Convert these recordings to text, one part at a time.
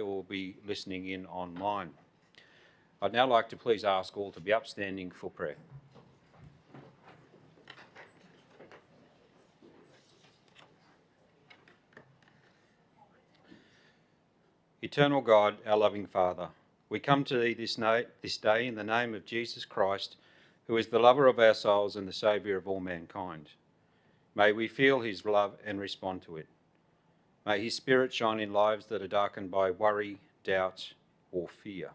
will be listening in online. I'd now like to please ask all to be upstanding for prayer. Eternal God, our loving Father, we come to Thee this day in the name of Jesus Christ, who is the lover of our souls and the Saviour of all mankind. May we feel His love and respond to it. May His Spirit shine in lives that are darkened by worry, doubt, or fear.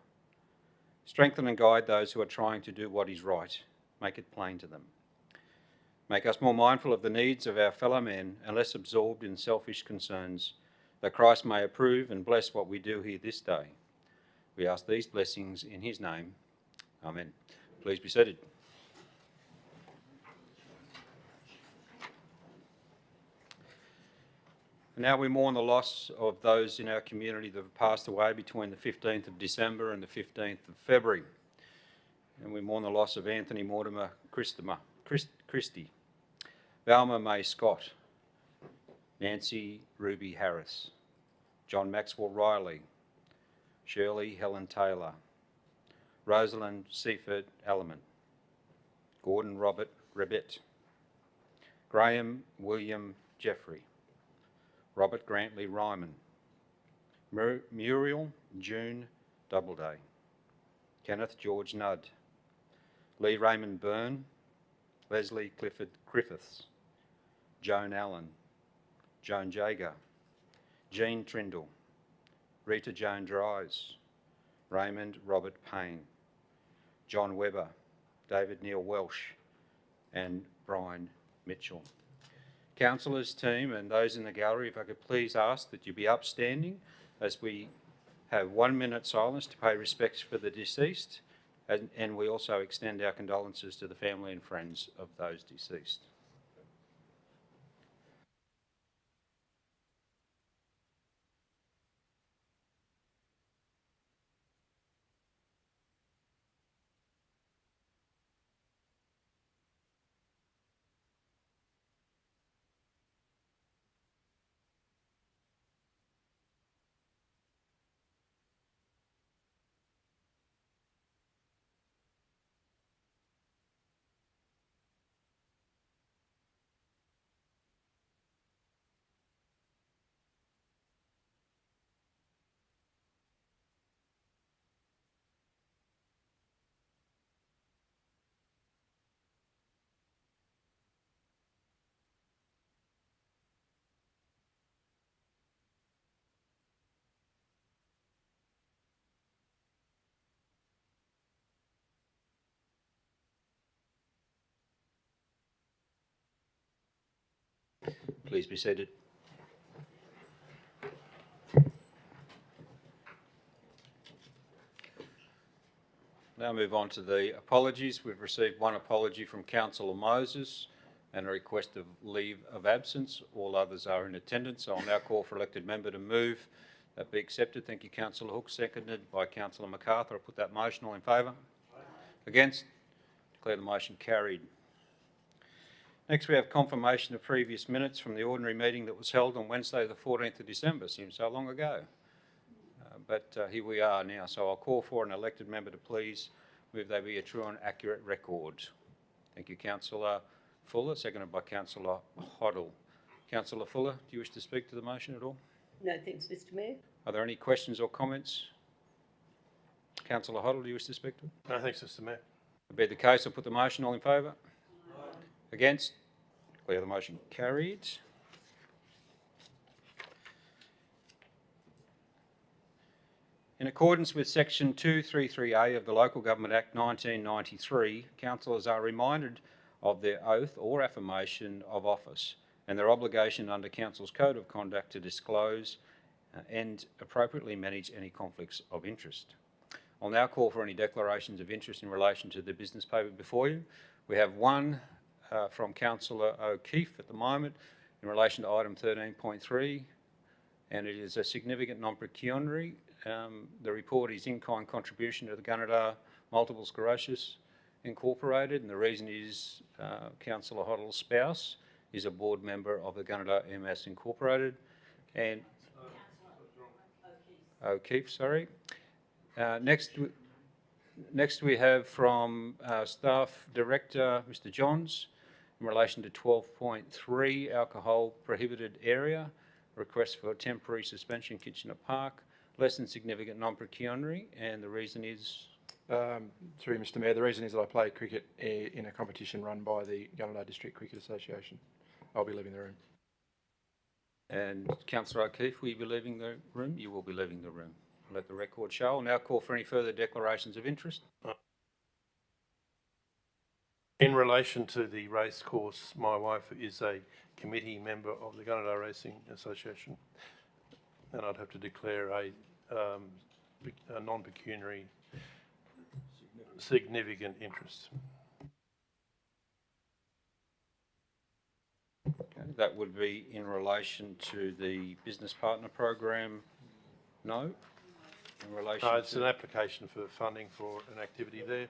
Strengthen and guide those who are trying to do what is right. Make it plain to them. Make us more mindful of the needs of our fellow men and less absorbed in selfish concerns, that Christ may approve and bless what we do here this day. We ask these blessings in His name. Amen. Please be seated. Now we mourn the loss of those in our community that have passed away between the 15th of December and the 15th of February. And we mourn the loss of Anthony Mortimer Christie, Valma May Scott, Nancy Ruby Harris, John Maxwell Riley, Shirley Helen Taylor, Rosalind Seaford Alleman, Gordon Robert Rebett, Graham William Jeffrey, Robert Grantley Ryman, Muriel June Doubleday, Kenneth George Nudd, Lee Raymond Byrne, Leslie Clifford Griffiths, Joan Allen, Joan Jager, Jean Trindle, Rita Joan Dries, Raymond Robert Payne, John Webber, David Neil Welsh, and Brian Mitchell. Councillors, team, and those in the gallery, if I could please ask that you be upstanding as we have 1 minute silence to pay respects for the deceased, and we also extend our condolences to the family and friends of those deceased. Please be seated. Now move on to the apologies. We've received one apology from Councillor Moses and a request of leave of absence. All others are in attendance. I'll now call for elected member to move that be accepted. Thank you, Councillor Hook. Seconded by Councillor MacArthur. I put that motion. All in favour? Against? Declare the motion carried. Next, we have confirmation of previous minutes from the ordinary meeting that was held on Wednesday the 14th of December. Seems so long ago. But here we are now. So I'll call for an elected member to please move they be a true and accurate record. Thank you, Councillor Fuller, seconded by Councillor Hoddle. Councillor Fuller, do you wish to speak to the motion at all? No, thanks, Mr. Mayor. Are there any questions or comments? Councillor Hoddle, do you wish to speak to it? No, thanks, Mr. Mayor. If be the case, I'll put the motion. All in favour? Against? Declare the motion carried. In accordance with Section 233A of the Local Government Act 1993, councillors are reminded of their oath or affirmation of office and their obligation under Council's Code of Conduct to disclose and appropriately manage any conflicts of interest. I'll now call for any declarations of interest in relation to the business paper before you. We have one from Councillor O'Keefe at the moment in relation to item 13.3, and it is a significant non-pecuniary. The report is in-kind contribution to the Gunnedah Multiple Sclerosis Incorporated, and the reason is Councillor Hoddle's spouse is a board member of the Gunnedah MS Incorporated, and O'Keefe, sorry. Next we have from Staff Director, Mr Johns, in relation to 12.3, alcohol prohibited area, request for a temporary suspension Kitchener Park, less than significant non-pecuniary, and the reason is? Through Mr Mayor, the reason is that I play cricket in a competition run by the Gunnedah District Cricket Association. I'll be leaving the room. And Councillor O'Keefe, will you be leaving the room? You will be leaving the room. Let the record show. I'll now call for any further declarations of interest. In relation to the race course, my wife is a committee member of the Gunnedah Racing Association, and I'd have to declare a non-pecuniary significant interest. Okay, that would be in relation to the business partner program. No? In relation No, it's an application for funding for an activity there,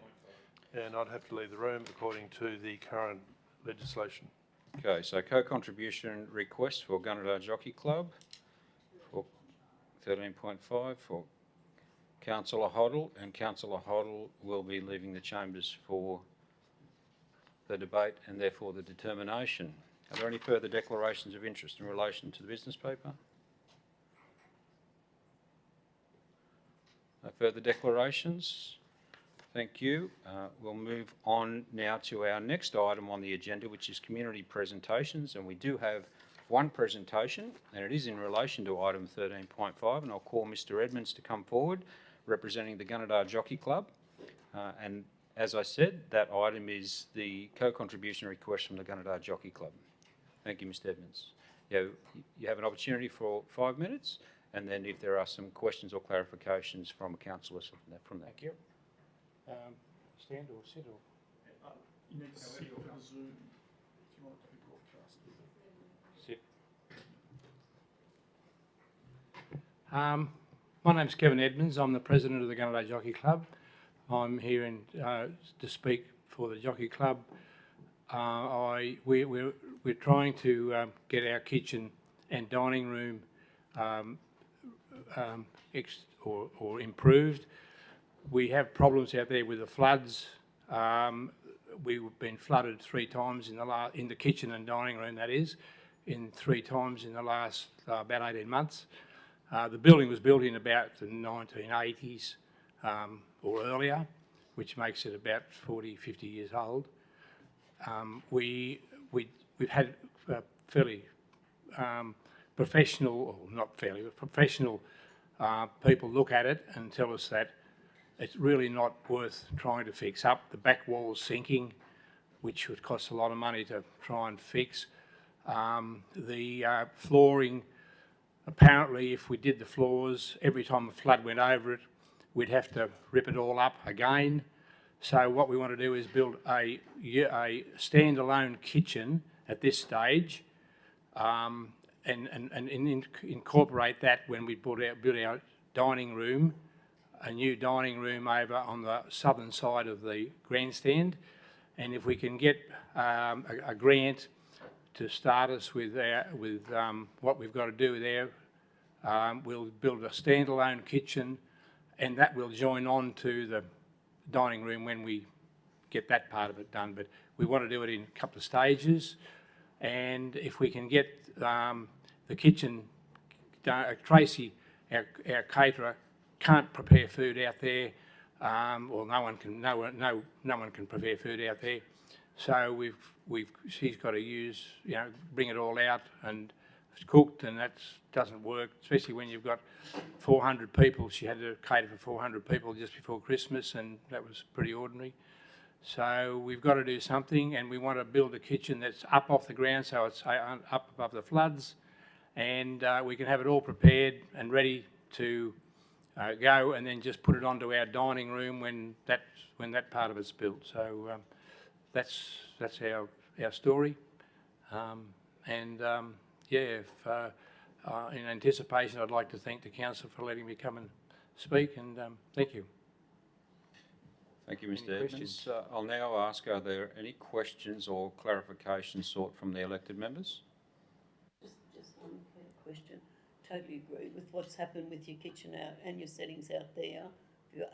and I'd have to leave the room according to the current legislation. Okay, so co-contribution request for Gunnedah Jockey Club for 13.5 for Councillor Hoddle, and Councillor Hoddle will be leaving the chambers for the debate and therefore the determination. Are there any further declarations of interest in relation to the business paper? No further declarations. Thank you. We'll move on now to our next item on the agenda, which is community presentations, and we do have one presentation, and it is in relation to item 13.5, and I'll call Mr Edmonds to come forward, representing the Gunnedah Jockey Club. And as I said, that item is the co-contribution request from the Gunnedah Jockey Club. Thank you, Mr Edmonds. You have an opportunity for 5 minutes, and then if there are some questions or clarifications from councillors from that. Thank you. Stand or sit or? You need to sit for the Zoom if you want it to be broadcast. Sit. My name's Kevin Edmonds. I'm the president of the Gunnedah Jockey Club. I'm here to speak for the Jockey Club. We're trying to get our kitchen and dining room improved. We have problems out there with the floods. We've been flooded 3 times in the kitchen and dining room, that is, 3 times in the last about 18 months. The building was built in about the 1980s or earlier, which makes it about 40, 50 years old. We've had fairly professional, or not fairly, but professional people look at it and tell us that it's really not worth trying to fix up. The back wall's sinking, which would cost a lot of money to try and fix. The flooring, apparently if we did the floors, every time a flood went over it, we'd have to rip it all up again. So what we want to do is build a standalone kitchen at this stage, and incorporate that when we build our dining room, a new dining room over on the southern side of the grandstand. And if we can get a grant to start us with what we've got to do there, we'll build a standalone kitchen, and that will join on to the dining room when we get that part of it done. But we want to do it in a couple of stages, and if we can get the kitchen, Tracy, our caterer, can't prepare food out there, or no one can prepare food out there. So she's got to bring it all out and it's cooked, and that doesn't work, especially when you've got 400 people. She had to cater for 400 people just before Christmas, and that was pretty ordinary. So we've got to do something, and we want to build a kitchen that's up off the ground, so it's up above the floods, and we can have it all prepared and ready to go, and then just put it onto our dining room when that part of it's built. So that's our story, in anticipation, I'd like to thank the council for letting me come and speak, and thank you. Thank you, Mr Edmonds. I'll now ask, are there any questions or clarifications sought from the elected members? Just one question. totally agree with what's happened with your kitchen out and your settings out there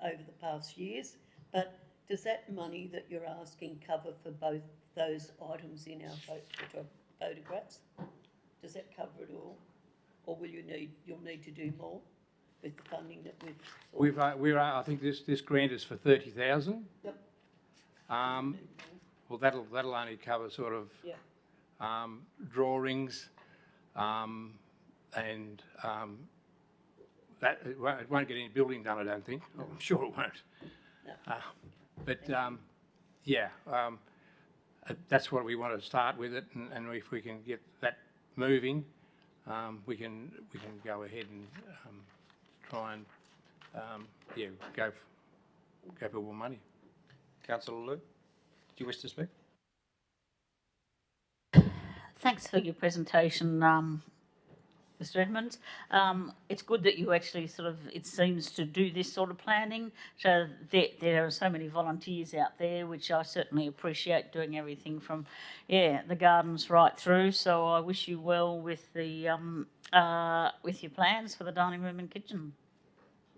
over the past years. But does that money that you're asking cover for both those items in our photographs? Does that cover it all? Or you'll need to do more with the funding that we've... I think this grant is for 30,000. Yep. Well, that'll only cover sort of Yeah. drawings, and that it won't get any building done, I don't think. Oh, I'm sure it won't. No. But yeah, that's what we want to start with it, and if we can get that moving, we can go ahead and try and yeah, go for more money. Councillor Lew, do you wish to speak? Thanks for your presentation, Mr. Edmonds. It's good that you actually it seems to do this sort of planning. So there are so many volunteers out there, which I certainly appreciate, doing everything from, the gardens right through. So I wish you well with the with your plans for the dining room and kitchen.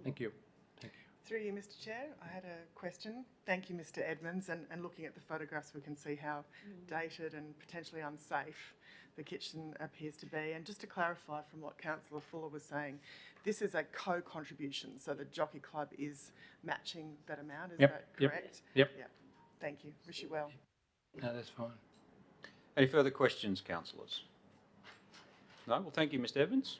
Thank you. Through you, Mr. Chair, I had a question. Thank you, Mr. Edmonds. And looking at the photographs, we can see how dated and potentially unsafe the kitchen appears to be. And just to clarify from what Councillor Fuller was saying, this is a co-contribution, so the Jockey Club is matching that amount. Is that correct? Yep. Thank you. Wish you well. No, that's fine. Any further questions, councillors? No? Well, thank you, Mr. Evans.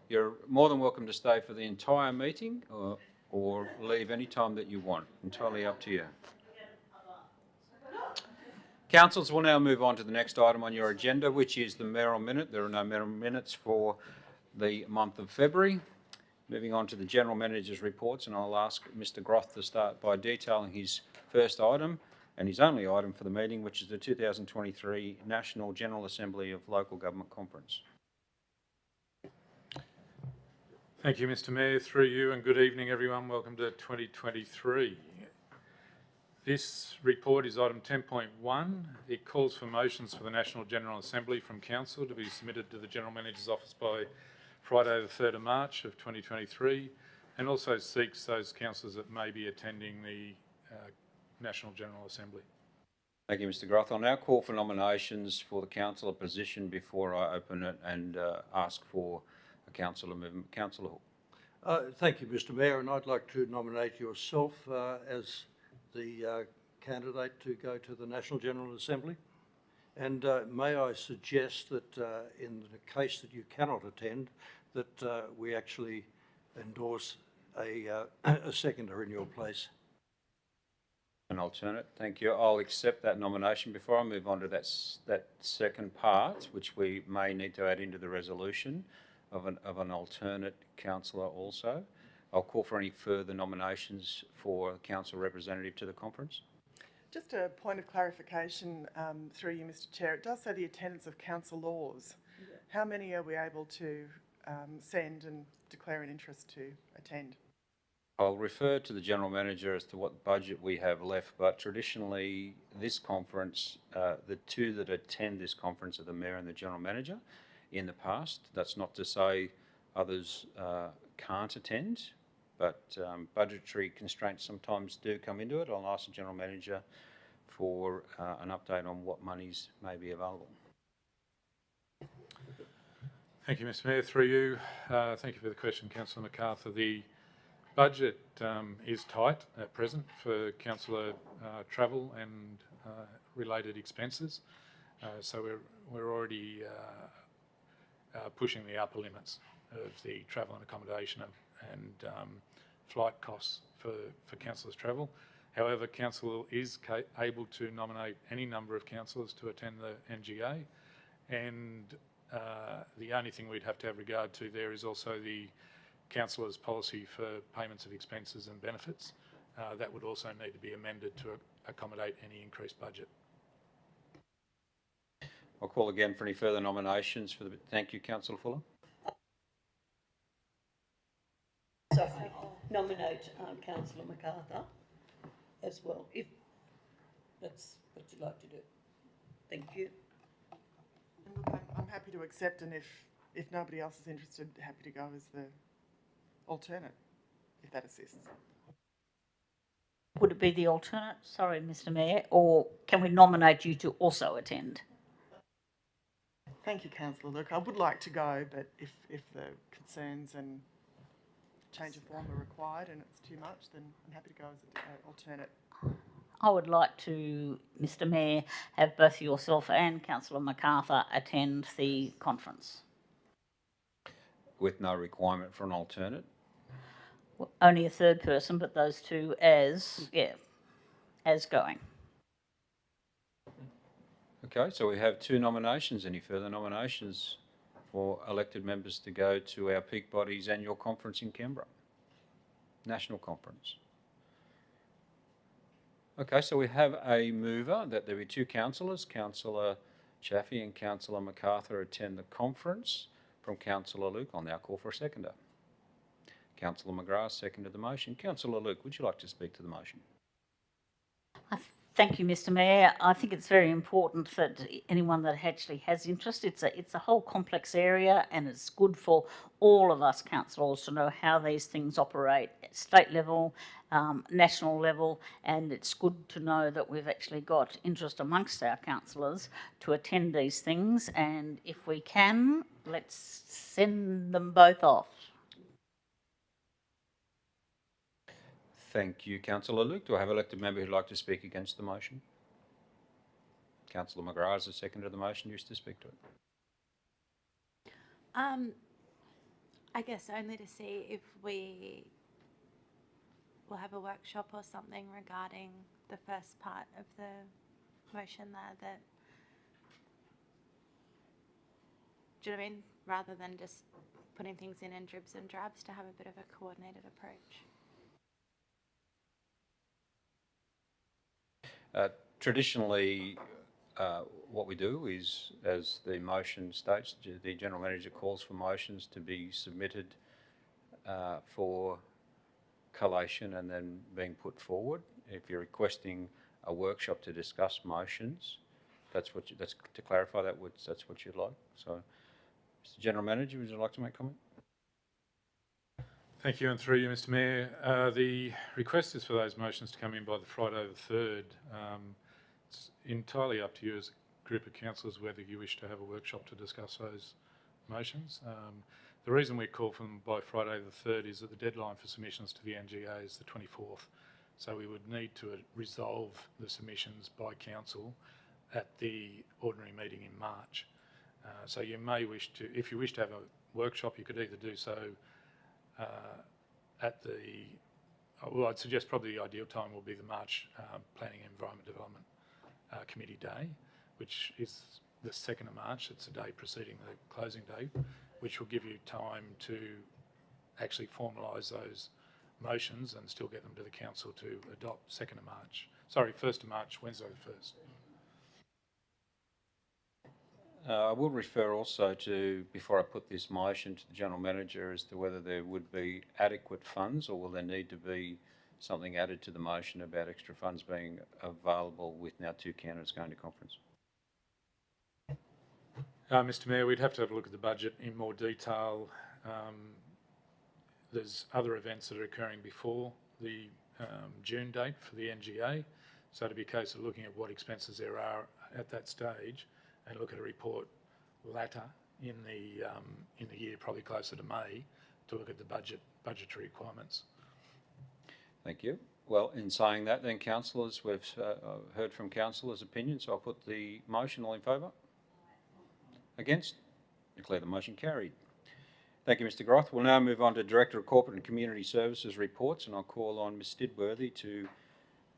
You're more than welcome to stay for the entire meeting or leave any time that you want. Entirely up to you. Councillors, will now move on to the next item on your agenda, which is the mayoral minute. There are no mayoral minutes for the month of February. Moving on to the General Manager's reports, and I'll ask Mr. Groth to start by detailing his first item and his only item for the meeting, which is the 2023 National General Assembly of Local Government Conference. Thank you, Mr. Mayor. Through you, and good evening, everyone. Welcome to 2023. This report is item 10.1. It calls for motions for the National General Assembly from Council to be submitted to the General Manager's office by Friday the 3rd of March of 2023, and also seeks those councillors that may be attending the National General Assembly. Thank you, Mr. Groth. I'll now call for nominations for the councillor position before I open it and ask for a councillor movement. Councillor Hall. Thank you, Mr. Mayor, and I'd like to nominate yourself as the candidate to go to the National General Assembly. And may I suggest that in the case that you cannot attend, that we actually endorse a seconder in your place. An alternate. Thank you. I'll accept that nomination. Before I move on to that second part, which we may need to add into the resolution of an alternate councillor also, I'll call for any further nominations for council representative to the conference. Just a point of clarification through you, Mr. Chair. It does say the attendance of council laws. How many are we able to send and declare an interest to attend? I'll refer to the General Manager as to what budget we have left, but traditionally this conference, the two that attend this conference are the Mayor and the General Manager in the past. That's not to say others can't attend, but budgetary constraints sometimes do come into it. I'll ask the General Manager for an update on what monies may be available. Thank you, Mr. Mayor. Through you, thank you for the question, Councillor MacArthur. The budget is tight at present for councillor travel and related expenses, so we're already pushing the upper limits of the travel and accommodation and flight costs for councillors' travel. However, council is able to nominate any number of councillors to attend the NGA, and the only thing we'd have to have regard to there is also the councillors' policy for payments of expenses and benefits. That would also need to be amended to accommodate any increased budget. I'll call again for any further nominations for the... Thank you, Councillor Fuller. Sorry, nominate Councillor MacArthur as well, if that's what you'd like to do. Thank you. And look, I'm happy to accept, and if if nobody else is interested, happy to go as the alternate, if that assists. Would it be the alternate? Sorry, Mr Mayor, or can we nominate you to also attend? Thank you, Councillor Luke. I would like to go, but if the concerns and change of form are required and it's too much, then I'm happy to go as an alternate. I would like to, Mr Mayor, have both yourself and Councillor MacArthur attend the conference. With no requirement for an alternate? Well, only a third person, but those two as going. Okay, so we have 2 nominations. Any further nominations for elected members to go to our peak body's annual conference in Canberra? National conference. Okay, so we have a mover that there be 2 councillors, Councillor Chaffey and Councillor MacArthur, attend the conference. From Councillor Luke, I'll now call for a seconder. Councillor McGrath seconded the motion. Councillor Luke, would you like to speak to the motion? Thank you, Mr Mayor. I think it's very important that anyone that actually has interest, it's a whole complex area, and it's good for all of us councillors to know how these things operate at state level, national level, and it's good to know that we've actually got interest amongst our councillors to attend these things, and if we can, let's send them both off. Thank you, Councillor Luke. Do I have an elected member who'd like to speak against the motion? Councillor McGrath has seconded the motion. Used to speak to it. I guess only to see if we will have a workshop or something regarding the first part of the motion there, that, do you know what I mean? Rather than just putting things in dribs and drabs, to have a bit of a coordinated approach. Traditionally, what we do is, as the motion states, the General Manager calls for motions to be submitted for collation and then being put forward. If you're requesting a workshop to discuss motions, that's to clarify that, that's what you'd like. So, Mr General Manager, would you like to make comment? Thank you, and through you, Mr Mayor. The request is for those motions to come in by the Friday the 3rd. It's entirely up to you as a group of councillors whether you wish to have a workshop to discuss those motions. The reason we call for them by Friday the 3rd is that the deadline for submissions to the NGA is the 24th. So we would need to resolve the submissions by council at the ordinary meeting in March. So you may wish to, if you wish to have a workshop, you could either do so at the, well, I'd suggest probably the ideal time will be the March Planning and Environment Development Committee Day, which is the 2nd of March. It's a day preceding the closing date, which will give you time to actually formalise those motions and still get them to the council to adopt 2nd of March. Sorry, 1st of March, Wednesday the 1st. I will refer also to, before I put this motion to the General Manager, as to whether there would be adequate funds, or will there need to be something added to the motion about extra funds being available with now 2 candidates going to conference. Mr Mayor, we'd have to have a look at the budget in more detail. There's other events that are occurring before the June date for the NGA, so it'd be a case of looking at what expenses there are at that stage and look at a report later in the year, probably closer to May, to look at the budgetary requirements. Thank you. Well, in saying that then, councillors, we've heard from councillors' opinions, so I'll put the motion. All in favour? Against? Declare the motion carried. Thank you, Mr Groth. We'll now move on to Director of Corporate and Community Services reports, and I'll call on Ms Stidworthy to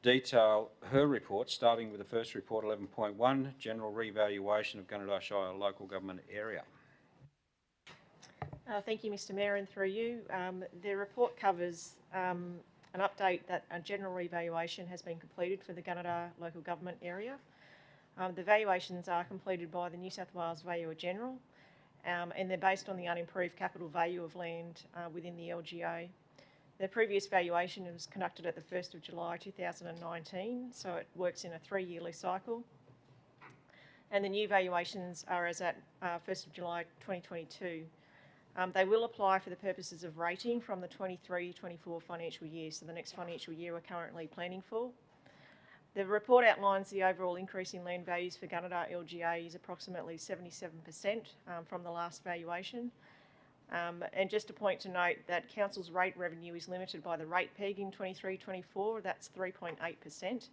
detail her report, starting with the first report, 11.1, General Revaluation of Gunnedah Shire Local Government Area. Thank you, Mr Mayor, and through you. The report covers an update that a general revaluation has been completed for the Gunnedah Local Government Area. The valuations are completed by the New South Wales Valuer General, and they're based on the unimproved capital value of land within the LGA. The previous valuation was conducted at the 1st of July 2019, so it works in a 3-yearly cycle. and the new valuations are as at 1st of July 2022. They will apply for the purposes of rating from the 23-24 financial year, so the next financial year we're currently planning for. The report outlines the overall increase in land values for Gunnedah LGA is approximately 77% from the last valuation. And just a point to note that Council's rate revenue is limited by the rate peg in 23-24, that's 3.8%.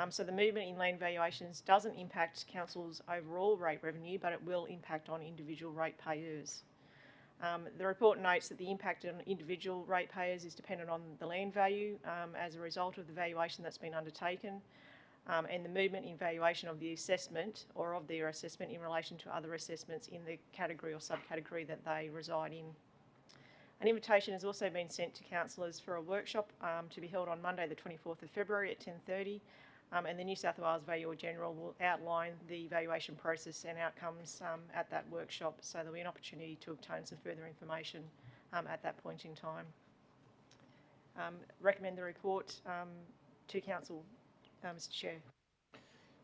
So the movement in land valuations doesn't impact Council's overall rate revenue, but it will impact on individual ratepayers. The report notes that the impact on individual ratepayers is dependent on the land value as a result of the valuation that's been undertaken, and the movement in valuation of the assessment or of their assessment in relation to other assessments in the category or subcategory that they reside in. An invitation has also been sent to councillors for a workshop to be held on Monday the 24th of February at 10:30. And the New South Wales Valuer General will outline the valuation process and outcomes at that workshop, so there'll be an opportunity to obtain some further information at that point in time. Recommend the report to Council, Mr Chair.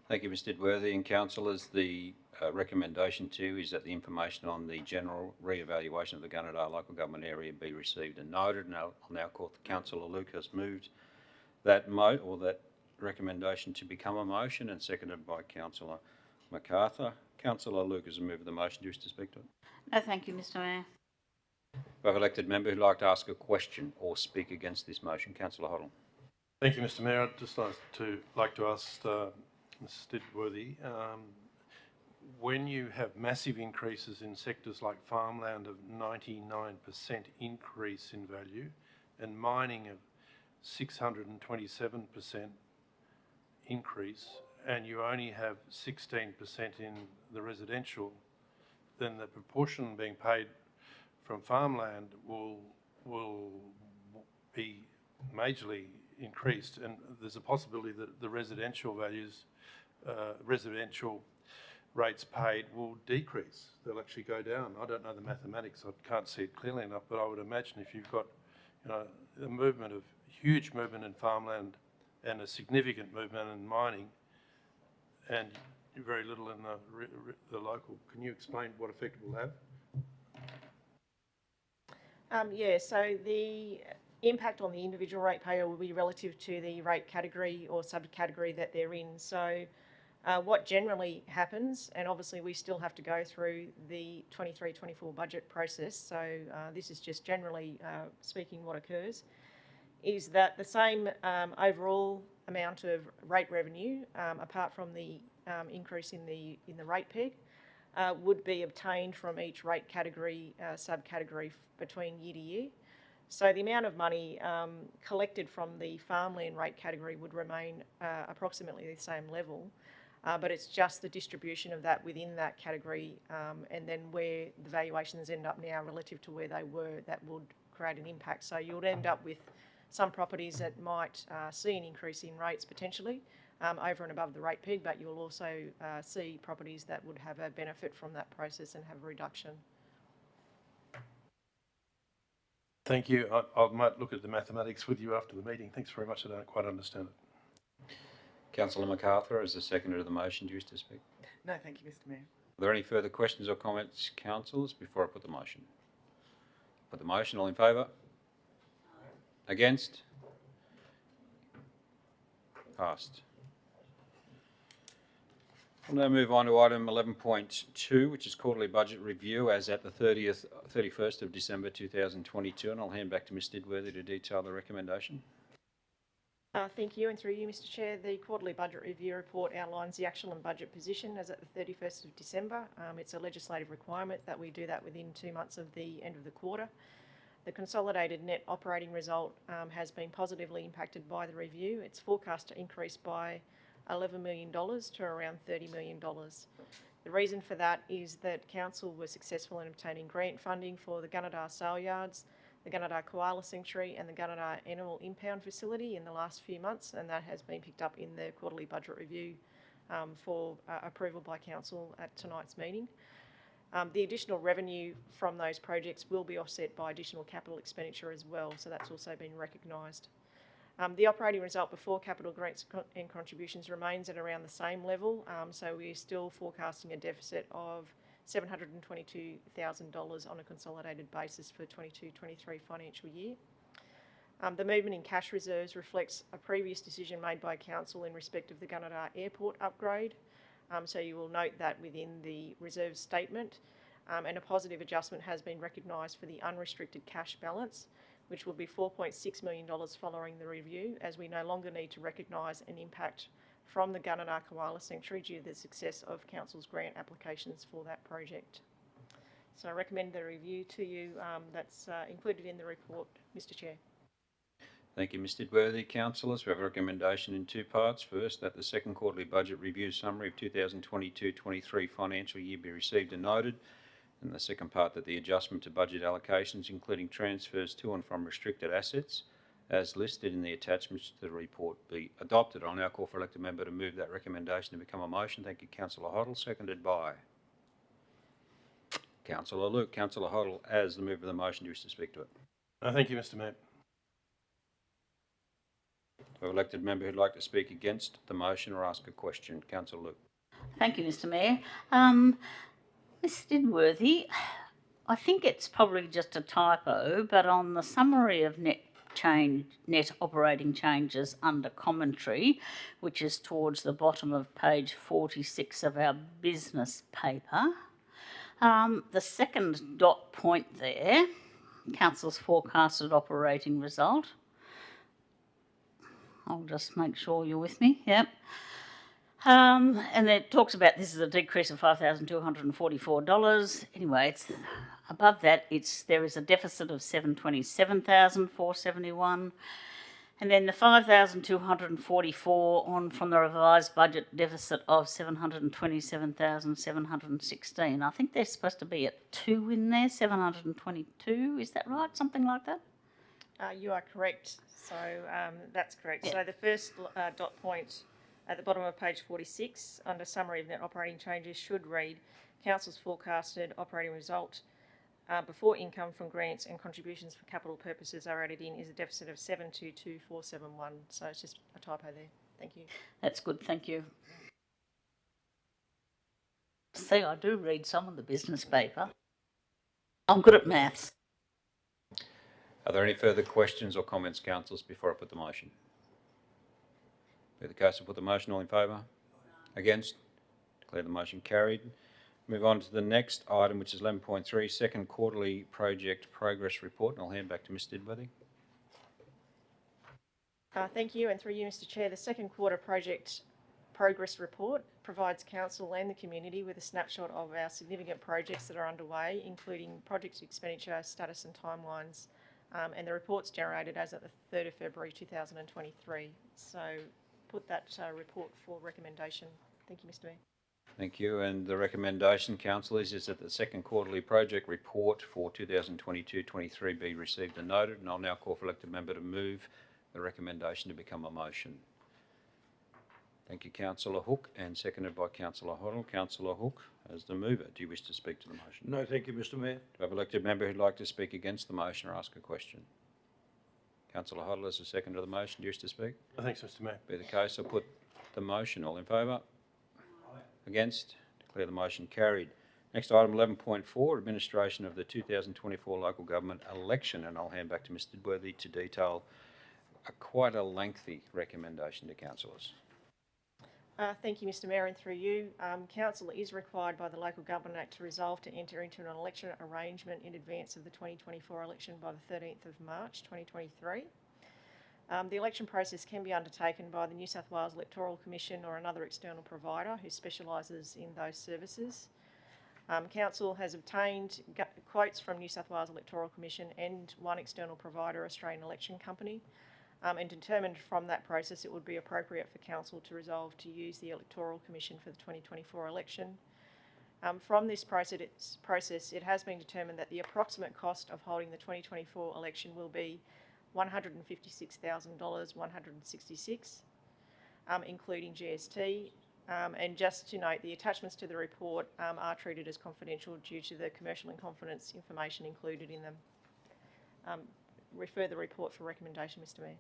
Thank you, Mr Edworthy. And councillors, the recommendation too is that the information on the general re-evaluation of the Gunnedah local government area be received and noted. And I'll now call the Councillor Luke has moved that recommendation to become a motion, and seconded by Councillor MacArthur. Councillor Lucas has moved the motion. Do you wish to speak to it? No, thank you, Mr Mayor. We have an elected member who'd like to ask a question or speak against this motion. Councillor Hoddle. Thank you, Mr Mayor. I'd just like to ask Mr Stidworthy, when you have massive increases in sectors like farmland of 99% increase in value and mining of 627% increase, and you only have 16% in the residential, then the proportion being paid from farmland will be majorly increased, and there's a possibility that the residential values, residential rates paid will decrease. They'll actually go down. I don't know the mathematics. I can't see it clearly enough, but I would imagine if you've got, a huge movement in farmland and a significant movement in mining, and very little in the local. Can you explain what effect it will have? Yeah, so the impact on the individual ratepayer will be relative to the rate category or subcategory that they're in. So what generally happens, and obviously we still have to go through the 23-24 budget process, so this is just generally speaking what occurs, is that the same overall amount of rate revenue, apart from the increase in the rate peg, would be obtained from each rate category, subcategory between year to year. So the amount of money collected from the farmland rate category would remain approximately the same level, but it's just the distribution of that within that category, and then where the valuations end up now relative to where they were, that would create an impact. So you would end up with some properties that might see an increase in rates potentially over and above the rate peg, but you'll also see properties that would have a benefit from that process and have a reduction. Thank you. I might look at the mathematics with you after the meeting. Thanks very much. I don't quite understand it. Councillor MacArthur, as the seconder of the motion, do you wish to speak? No, thank you, Mr Mayor. Are there any further questions or comments, councillors, before I put the motion? Put the motion. All in favour? Against? Passed. We'll now move on to item 11.2, which is quarterly budget review as at the 31st of December 2022, and I'll hand back to Ms Stidworthy to detail the recommendation. Thank you, and through you, Mr Chair, the quarterly budget review report outlines the actual and budget position as at the 31st of December. It's a legislative requirement that we do that within 2 months of the end of the quarter. The consolidated net operating result has been positively impacted by the review. It's forecast to increase by $11 million to around $30 million. The reason for that is that Council was successful in obtaining grant funding for the Gunnedah Sale Yards, the Gunnedah Koala Sanctuary and the Gunnedah Animal Impound Facility in the last few months, and that has been picked up in the quarterly budget review for approval by Council at tonight's meeting. The additional revenue from those projects will be offset by additional capital expenditure as well, so that's also been recognised. The operating result before capital grants and contributions remains at around the same level, so we're still forecasting a deficit of $722,000 on a consolidated basis for 22-23 financial year. The movement in cash reserves reflects a previous decision made by Council in respect of the Gunnedah Airport upgrade, so you will note that within the reserve statement, and a positive adjustment has been recognised for the unrestricted cash balance, which will be $4.6 million following the review, as we no longer need to recognise an impact from the Gunnedah Koala Sanctuary due to the success of Council's grant applications for that project. So I recommend the review to you. That's included in the report, Mr Chair. Thank you, Ms Didworthy. Councillors, we have a recommendation in two parts. First, that the second quarterly budget review summary of 2022-23 financial year be received and noted. And the second part, that the adjustment to budget allocations, including transfers to and from restricted assets, as listed in the attachments to the report, be adopted. I'll now call for elected member to move that recommendation to become a motion. Thank you, Councillor Hoddle. Seconded by Councillor Luke. Councillor Hoddle, as the mover of the motion, do you wish to speak to it? Thank you, Mr Mayor. We have an elected member who'd like to speak against the motion or ask a question. Councillor Luke. Thank you, Mr Mayor. Ms Didworthy, I think it's probably just a typo, but on the summary of net operating changes under commentary, which is towards the bottom of page 46 of our business paper, the second dot point there, Council's forecasted operating result. I'll just make sure you're with me. Yep. And it talks about this is a decrease of $5,244. Anyway, it's above that. There is a deficit of $727,471, and then the $5,244 on from the revised budget deficit of $727,716. I think there's supposed to be a 2 in there, 722. Is that right? Something like that. You are correct. So that's correct. Yeah. So the first dot point at the bottom of page 46 under summary of net operating changes should read Council's forecasted operating result before income from grants and contributions for capital purposes are added in is a deficit of 722,471. So it's just a typo there. Thank you. That's good. Thank you. See, I do read some of the business paper. I'm good at maths. Are there any further questions or comments, councillors, before I put the motion? Be the case, I'll put the motion. All in favour? Against? Declare the motion carried. Move on to the next item, which is 11.3, second quarterly project progress report. And I'll hand back to Ms Didworthy. Thank you, and through you, Mr Chair, the second quarter project progress report provides Council and the community with a snapshot of our significant projects that are underway, including project expenditure, status and timelines, and the report's generated as at the 3rd of February 2023. So put that report for recommendation. Thank you, Mr Mayor. Thank you. And the recommendation, councillors, is that the second quarterly project report for 2022-23 be received and noted. And I'll now call for elected member to move the recommendation to become a motion. Thank you, Councillor Hook, and seconded by Councillor Hoddle. Councillor Hook, as the mover, do you wish to speak to the motion? No, thank you, Mr Mayor. Do I have an elected member who'd like to speak against the motion or ask a question? Councillor Hoddle, as the seconder of the motion, do you wish to speak? Thanks, Mr Mayor. Be the case, I'll put the motion. All in favour? Against? Declare the motion carried. Next item, 11.4, administration of the 2024 local government election, and I'll hand back to Mr Didworthy to detail quite a lengthy recommendation to councillors. Thank you, Mr Mayor, and through you, Council is required by the Local Government Act to resolve to enter into an election arrangement in advance of the 2024 election by the 13th of March 2023. The election process can be undertaken by the New South Wales Electoral Commission or another external provider who specialises in those services. Council has obtained quotes from New South Wales Electoral Commission and one external provider, Australian Election Company, and determined from that process it would be appropriate for Council to resolve to use the Electoral Commission for the 2024 election. From this process, it has been determined that the approximate cost of holding the 2024 election will be $156,166, including GST. And just to note, the attachments to the report are treated as confidential due to the commercial and confidence information included in them. Refer the report for recommendation, Mr Mayor.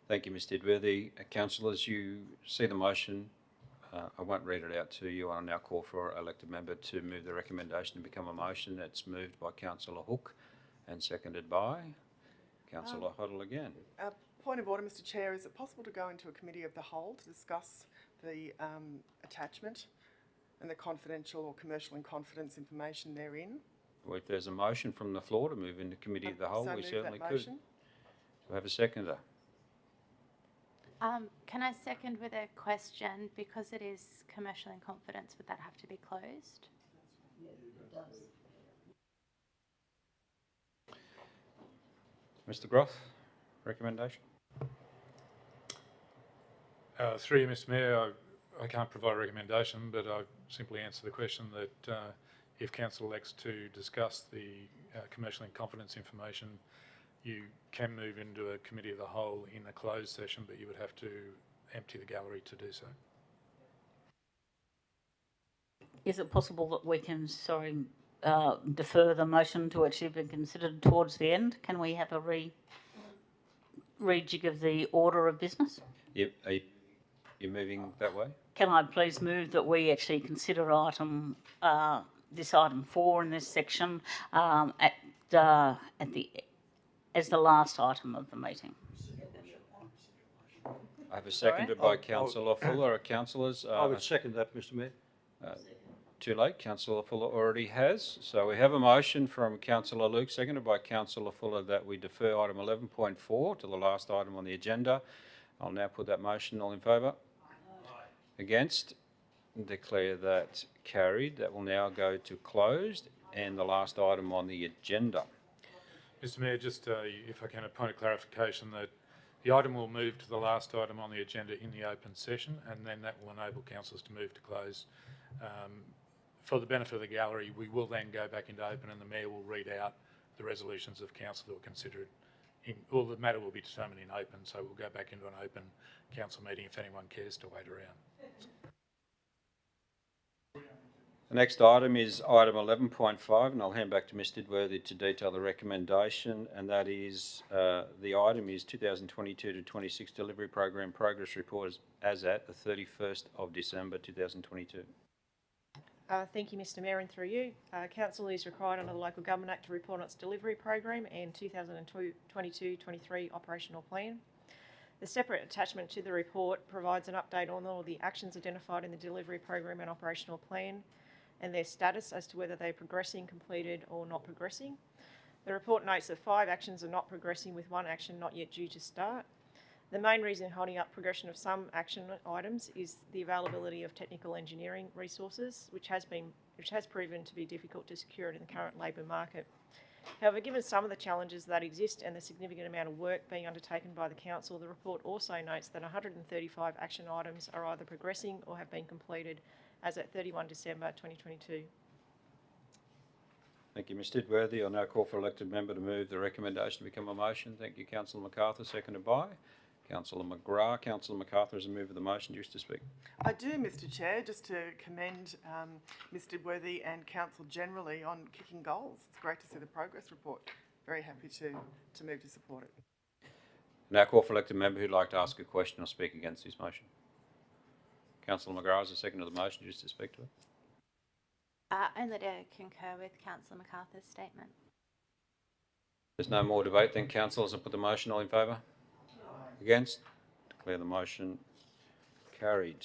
Thank you, Mr Edworthy. Councillors, you see the motion. I won't read it out to you. I'll now call for an elected member to move the recommendation to become a motion. That's moved by Councillor Hook and seconded by Councillor Hoddle again. Point of order, Mr Chair, is it possible to go into a committee of the whole to discuss the attachment and the confidential or commercial in confidence information therein? Well, if there's a motion from the floor to move into committee of the whole, So we move certainly that could. motion. Do we have a seconder? Can I second with a question? Because it is commercial in confidence, would that have to be closed? Mr Groth, recommendation? Through you, Mr Mayor, I can't provide a recommendation, but I simply answer the question that if council elects to discuss the commercial in confidence information, you can move into a committee of the whole in a closed session, but you would have to empty the gallery to do so. Is it possible that we can, defer the motion to actually be considered towards the end? Can we have a rejig of the order of business? Yep. Are you moving that way? Can I please move that we actually consider this item 4 in this section as the last item of the meeting? I have a seconded by Councillor Fuller. Councillors? I would second that, Mr Mayor. Too late. Councillor Fuller already has. So we have a motion from Councillor Luke, seconded by Councillor Fuller, that we defer item 11.4 to the last item on the agenda. I'll now put that motion. All in favour? Against? Declare that carried. That will now go to closed and the last item on the agenda. Mr Mayor, just if I can, a point of clarification that the item will move to the last item on the agenda in the open session, and then that will enable councillors to move to close. For the benefit of the gallery, we will then go back into open and the Mayor will read out the resolutions of council that were considered. The matter will be determined in open, so we'll go back into an open council meeting if anyone cares to wait around. The next item is item 11.5, and I'll hand back to Mr Edworthy to detail the recommendation, and that is the item is 2022 to 26 Delivery Program Progress Report as at the 31st of December 2022. Thank you, Mr Mayor, and through you. Council is required under the Local Government Act to report on its delivery program and 2022-23 operational plan. The separate attachment to the report provides an update on all the actions identified in the delivery program and operational plan and their status as to whether they're progressing, completed or not progressing. The report notes that 5 actions are not progressing, with 1 action not yet due to start. The main reason holding up progression of some action items is the availability of technical engineering resources, which has proven to be difficult to secure in the current labour market. However, given some of the challenges that exist and the significant amount of work being undertaken by the council, the report also notes that 135 action items are either progressing or have been completed as at 31 December 2022. Thank you, Mr Edworthy. I'll now call for elected member to move the recommendation to become a motion. Thank you, Councillor MacArthur, seconded by Councillor McGrath. Councillor MacArthur is a mover of the motion. Do you wish to speak? I do, Mr Chair, just to commend Mr Edworthy and Council generally on kicking goals. It's great to see the progress report. Very happy to move to support it. Now call for elected member who'd like to ask a question or speak against this motion. Councillor McGrath is a second of the motion. Do you wish to speak to it? Only to concur with Councillor MacArthur's statement. There's no more debate, then councillors will put the motion. All in favour? Against? Declare the motion carried.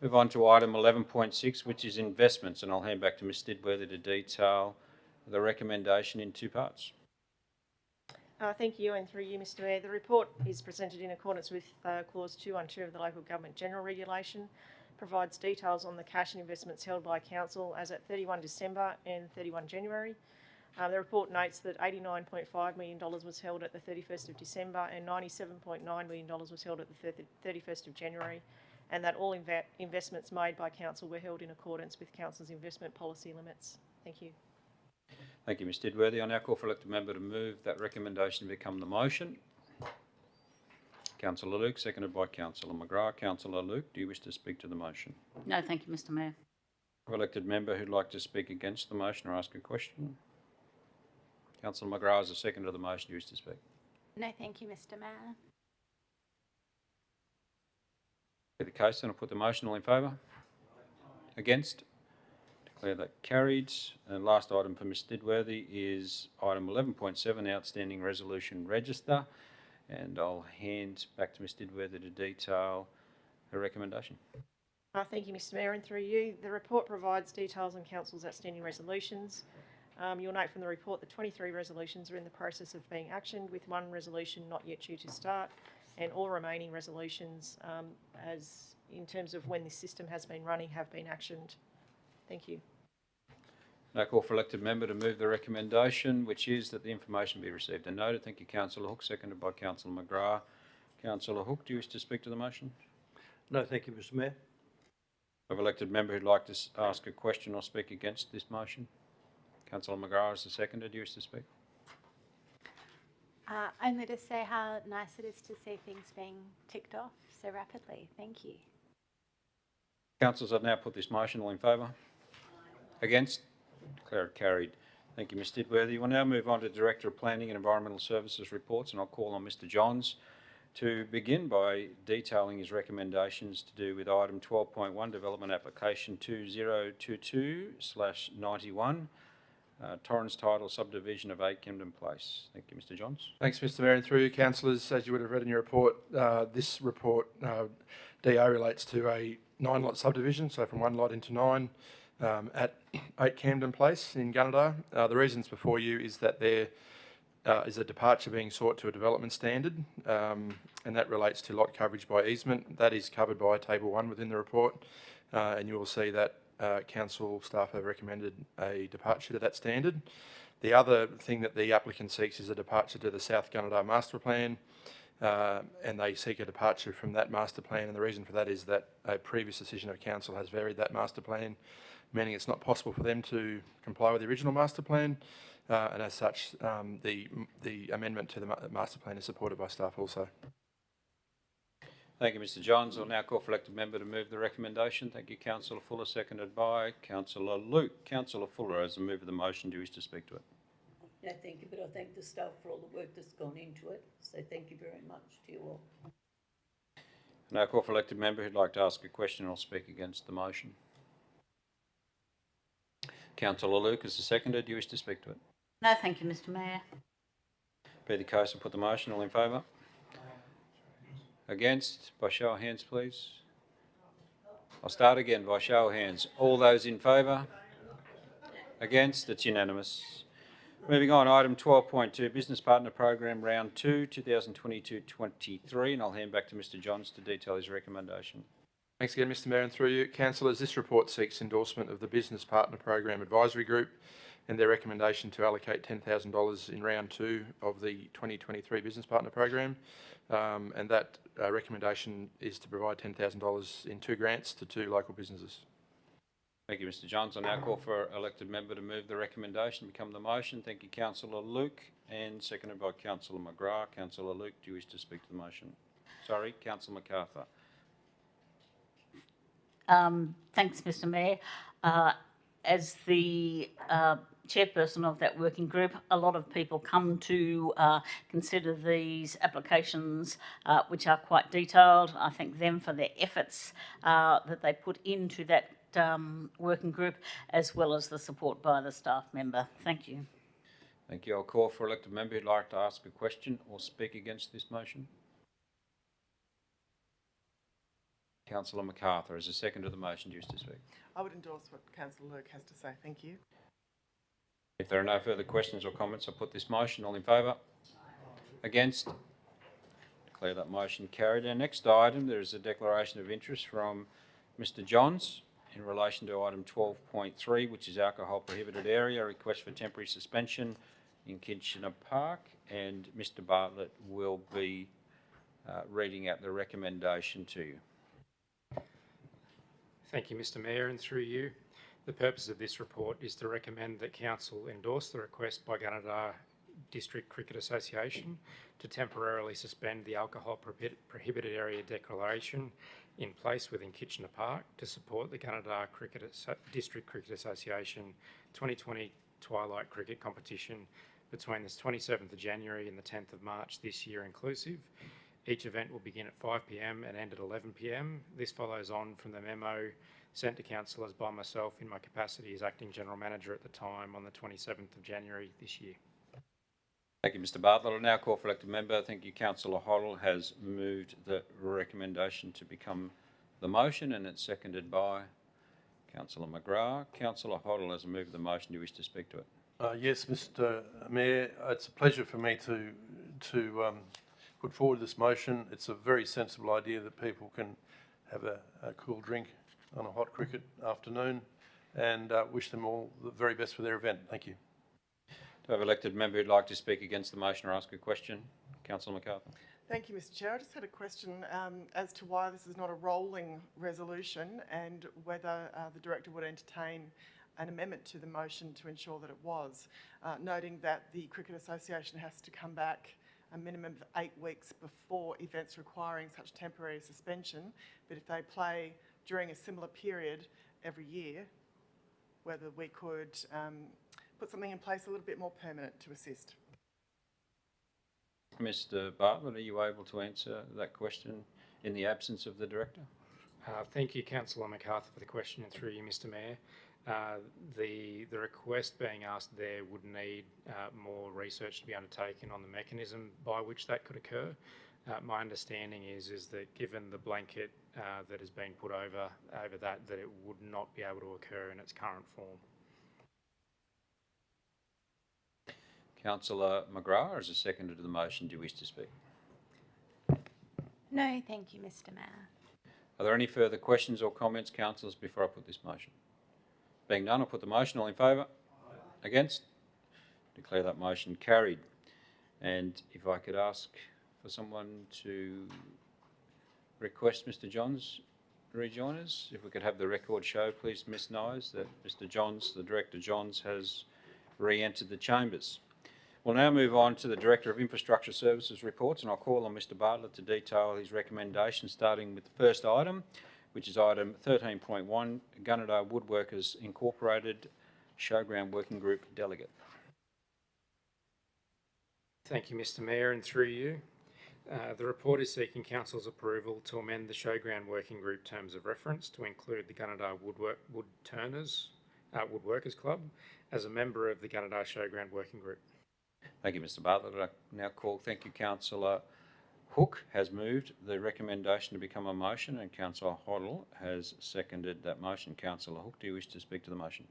Move on to item 11.6, which is investments, and I'll hand back to Mr Edworthy to detail the recommendation in 2 parts. Thank you, and through you, Mr Mayor. The report is presented in accordance with Clause 212 of the Local Government General Regulation, provides details on the cash and investments held by Council as at 31 December and 31 January. The report notes that $89.5 million was held at the 31st of December and $97.9 million was held at the 31st of January, and that all investments made by Council were held in accordance with Council's investment policy limits. Thank you. Thank you, Mr Edworthy. I now call for elected member to move that recommendation to become the motion. Councillor Luke, seconded by Councillor McGrath. Councillor Luke, do you wish to speak to the motion? No, thank you, Mr Mayor. Elected member who'd like to speak against the motion or ask a question? Councillor McGrath is a second of the motion. Do you wish to speak? No, thank you, Mr Mayor. Be the case, then I'll put the motion. All in favour? Against? Declare that carried. And last item for Ms Stidworthy is item 11.7, outstanding resolution register. And I'll hand back to Ms Stidworthy to detail her recommendation. Thank you, Mr Mayor, and through you, the report provides details on Council's outstanding resolutions. You'll note from the report that 23 resolutions are in the process of being actioned, with one resolution not yet due to start, and all remaining resolutions, as in terms of when this system has been running, have been actioned. Thank you. No call for elected member to move the recommendation, which is that the information be received and noted. Thank you, Councillor Hook, seconded by Councillor McGrath. Councillor Hook, do you wish to speak to the motion? No, thank you, Mr Mayor. Of elected member who'd like to ask a question or speak against this motion? Councillor McGrath is the seconder. Do you wish to speak? Only to say how nice it is to see things being ticked off so rapidly. Thank you. Councillors, I've now put this motion. All in favour? Against? Declare it carried. Thank you, Ms Stidworthy. We'll now move on to Director of Planning and Environmental Services reports, and I'll call on Mr Johns to begin by detailing his recommendations to do with item 12.1, Development Application 2022/91, Torrens Title Subdivision of 8 Camden Place. Thank you, Mr Johns. Thanks, Mr Mayor, and through you, councillors, as you would have read in your report, this report, DO, relates to a 9-lot subdivision, so from 1 lot into 9, at 8 Camden Place in Gunnedah. The reasons before you is that there is a departure being sought to a development standard, and that relates to lot coverage by easement. That is covered by Table 1 within the report, and you will see that council staff have recommended a departure to that standard. The other thing that the applicant seeks is a departure to the South Gunnedah Master Plan, and they seek a departure from that master plan, and the reason for that is that a previous decision of council has varied that master plan, meaning it's not possible for them to comply with the original master plan, and as such, the amendment to the master plan is supported by staff also. Thank you, Mr Johns. I'll now call for elected member to move the recommendation. Thank you, Councillor Fuller, seconded by Councillor Luke. Councillor Fuller, as the mover of the motion, do you wish to speak to it? No, thank you, but I thank the staff for all the work that's gone into it, so thank you very much to you all. Now call for elected member who'd like to ask a question or speak against the motion. Councillor Luke is the seconder. Do you wish to speak to it? No, thank you, Mr Mayor. Be the case, I'll put the motion. All in favour? Against? By show of hands, please. I'll start again by show of hands. All those in favour? Against? It's unanimous. Moving on, item 12.2, Business Partner Program Round 2, 2022-23, and I'll hand back to Mr Johns to detail his recommendation. Thanks again, Mr Mayor, and through you, councillors, this report seeks endorsement of the Business Partner Program Advisory Group and their recommendation to allocate $10,000 in round 2 of the 2023 Business Partner Program, and that recommendation is to provide $10,000 in 2 grants to 2 local businesses. Thank you, Mr Johns. I now call for elected member to move the recommendation, become the motion. Thank you, Councillor Luke, and seconded by Councillor McGrath. Councillor Luke, do you wish to speak to the motion? Sorry, Councillor MacArthur. Thanks, Mr Mayor. As the chairperson of that working group, a lot of people come to consider these applications, which are quite detailed. I thank them for their efforts that they put into that working group, as well as the support by the staff member. Thank you. Thank you. I'll call for elected member who'd like to ask a question or speak against this motion. Councillor MacArthur, as a second to the motion, do you wish to speak? I would endorse what Councillor Luke has to say. Thank you. If there are no further questions or comments, I'll put this motion. All in favour? Against? Declare that motion carried. Our next item, there is a declaration of interest from Mr Johns in relation to item 12.3, which is alcohol prohibited area, request for temporary suspension in Kitchener Park, and Mr Bartlett will be reading out the recommendation to you. Thank you, Mr Mayor, and through you, the purpose of this report is to recommend that Council endorse the request by Gunnedah District Cricket Association to temporarily suspend the alcohol prohibited area declaration in place within Kitchener Park to support the Gunnedah District Cricket Association 2020 Twilight Cricket Competition between the 27th of January and the 10th of March this year inclusive. Each event will begin at 5 p.m. and end at 11 p.m. This follows on from the memo sent to councillors by myself in my capacity as Acting General Manager at the time on the 27th of January this year. Thank you, Mr Bartlett. I now call for elected member. Thank you. Councillor Hoddle has moved the recommendation to become the motion, and it's seconded by Councillor McGrath. Councillor Hoddle has moved the motion. Do you wish to speak to it? Yes, Mr Mayor, it's a pleasure for me to put forward this motion. It's a very sensible idea that people can have a cool drink on a hot cricket afternoon, and wish them all the very best for their event. Thank you. Do I have an elected member who'd like to speak against the motion or ask a question? Councillor McArthur. Thank you, Mr Chair. I just had a question as to why this is not a rolling resolution and whether the Director would entertain an amendment to the motion to ensure that it was, noting that the Cricket Association has to come back a minimum of 8 weeks before events requiring such temporary suspension, but if they play during a similar period every year, whether we could put something in place a little bit more permanent to assist. Mr Bartlett, are you able to answer that question in the absence of the Director? Thank you, Councillor McArthur, for the question, and through you, Mr Mayor. The request being asked there would need more research to be undertaken on the mechanism by which that could occur. My understanding is that given the blanket that has been put over that it would not be able to occur in its current form. Councillor McGrath, as a seconder to the motion, do you wish to speak? No, thank you, Mr Mayor. Are there any further questions or comments, councillors, before I put this motion? Being none, I'll put the motion. All in favour? Against? Declare that motion carried. And if I could ask for someone to request Mr Johns rejoin us, if we could have the record show, please, Ms Nyes, that Mr Johns, the Director Johns, has re-entered the chambers. We'll now move on to the Director of Infrastructure Services reports, and I'll call on Mr Bartlett to detail his recommendations, starting with the first item, which is item 13.1, Gunnedah Woodworkers Incorporated Showground Working Group Delegate. Thank you, Mr Mayor, and through you. The report is seeking Council's approval to amend the Showground Working Group terms of reference to include the Gunnedah Woodworkers Club as a member of the Gunnedah Showground Working Group. Thank you, Mr Bartlett. I now call, thank you, Councillor Hook has moved the recommendation to become a motion, and Councillor Hoddle has seconded that motion. Councillor Hook, do you wish to speak to the motion?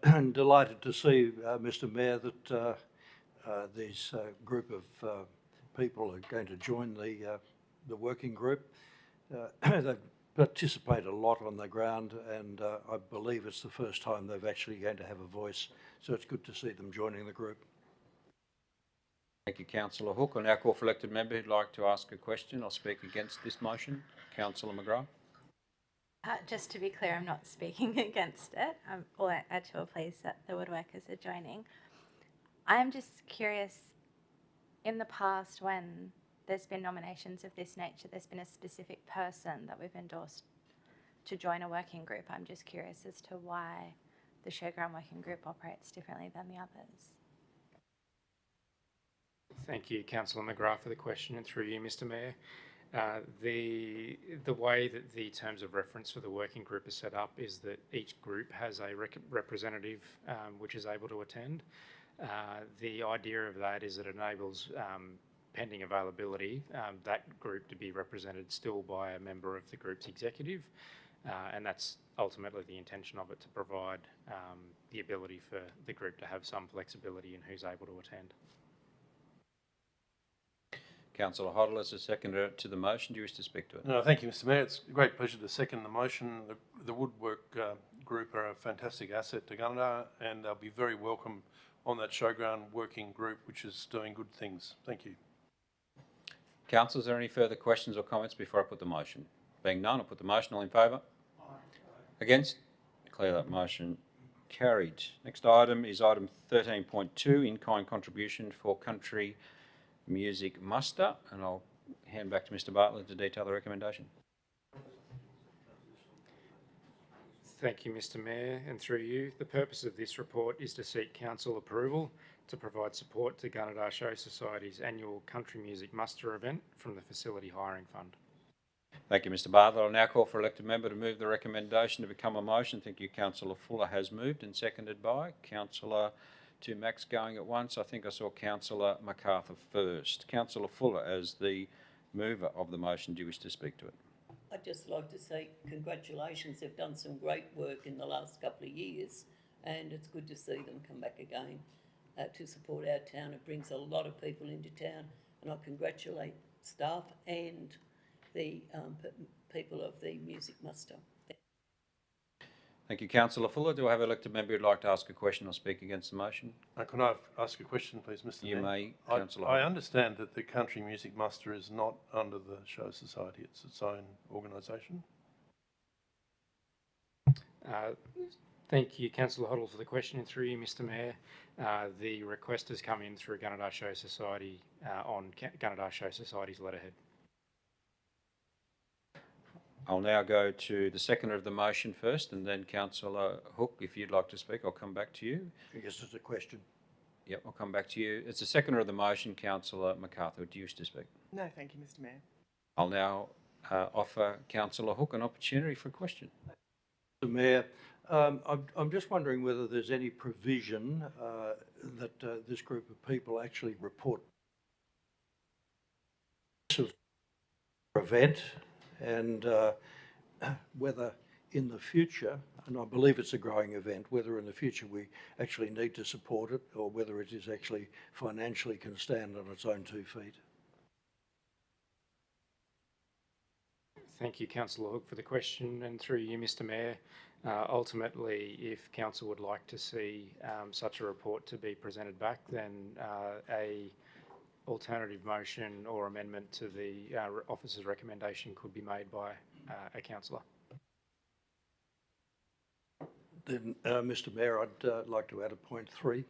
I'm delighted to see, Mr Mayor, that these group of people are going to join the working group. They've participated a lot on the ground, and I believe it's the first time they've actually going to have a voice, so it's good to see them joining the group. Thank you, Councillor Hook. I now call for elected member who'd like to ask a question or speak against this motion. Councillor McGrath. Just to be clear, I'm not speaking against it, or at your place that the woodworkers are joining. I'm just curious, in the past when there's been nominations of this nature, there's been a specific person that we've endorsed to join a working group. I'm just curious as to why the Showground Working Group operates differently than the others. Thank you, Councillor McGrath, for the question, and through you, Mr Mayor. The way that the terms of reference for the working group is set up is that each group has a representative which is able to attend. The idea of that is it enables, pending availability, that group to be represented still by a member of the group's executive, and that's ultimately the intention of it, to provide the ability for the group to have some flexibility in who's able to attend. Councillor Hoddle, as a seconder to the motion, do you wish to speak to it? No, thank you, Mr Mayor. It's a great pleasure to second the motion. The Woodwork Group are a fantastic asset to Gunnedah, and they'll be very welcome on that Showground Working Group, which is doing good things. Thank you. Councillors, are there any further questions or comments before I put the motion? Being none, I'll put the motion. All in favour? Against? Declare that motion carried. Next item is item 13.2, in-kind contribution for Country Music Muster, and I'll hand back to Mr Bartlett to detail the recommendation. Thank you, Mr Mayor, and through you. The purpose of this report is to seek council approval to provide support to Gunnedah Show Society's annual country music muster event from the Facility Hiring Fund. Thank you, Mr Bartlett. I'll now call for elected member to move the recommendation to become a motion. Thank you. Councillor Fuller has moved and seconded by Councillor Max going at once. I think I saw Councillor MacArthur first. Councillor Fuller, as the mover of the motion, do you wish to speak to it? I'd just like to say congratulations. They've done some great work in the last couple of years, and it's good to see them come back again to support our town. It brings a lot of people into town, and I congratulate staff and the people of the music muster. Thank you, Councillor Fuller. Do I have an elected member who'd like to ask a question or speak against the motion? Can I ask a question, please, Mr You Mayor? may, I Councillor. understand that the Country Music Muster is not under the Show Society. It's its own organisation. Thank you, Councillor Hoddle, for the question, and through you, Mr Mayor. The request has come in through Gunnedah Show Society on Gunnedah Show Society's letterhead. I'll now go to the seconder of the motion first, and then Councillor Hook, if you'd like to speak, I'll come back to you. Yes, it's a question. Yep, I'll come back to you. It's the seconder of the motion, Councillor MacArthur. Do you wish to speak? No, thank you, Mr Mayor. I'll now offer Councillor Hook an opportunity for a question. Mr Mayor, I'm just wondering whether there's any provision that this group of people actually report this event, and whether in the future, and I believe it's a growing event, whether in the future we actually need to support it or whether it is actually financially can stand on its own 2 feet. Thank you, Councillor Hook, for the question, and through you, Mr Mayor. Ultimately, if Council would like to see such a report to be presented back, then a alternative motion or amendment to the officer's recommendation could be made by a councillor. Then, Mr Mayor, I'd like to add a point 3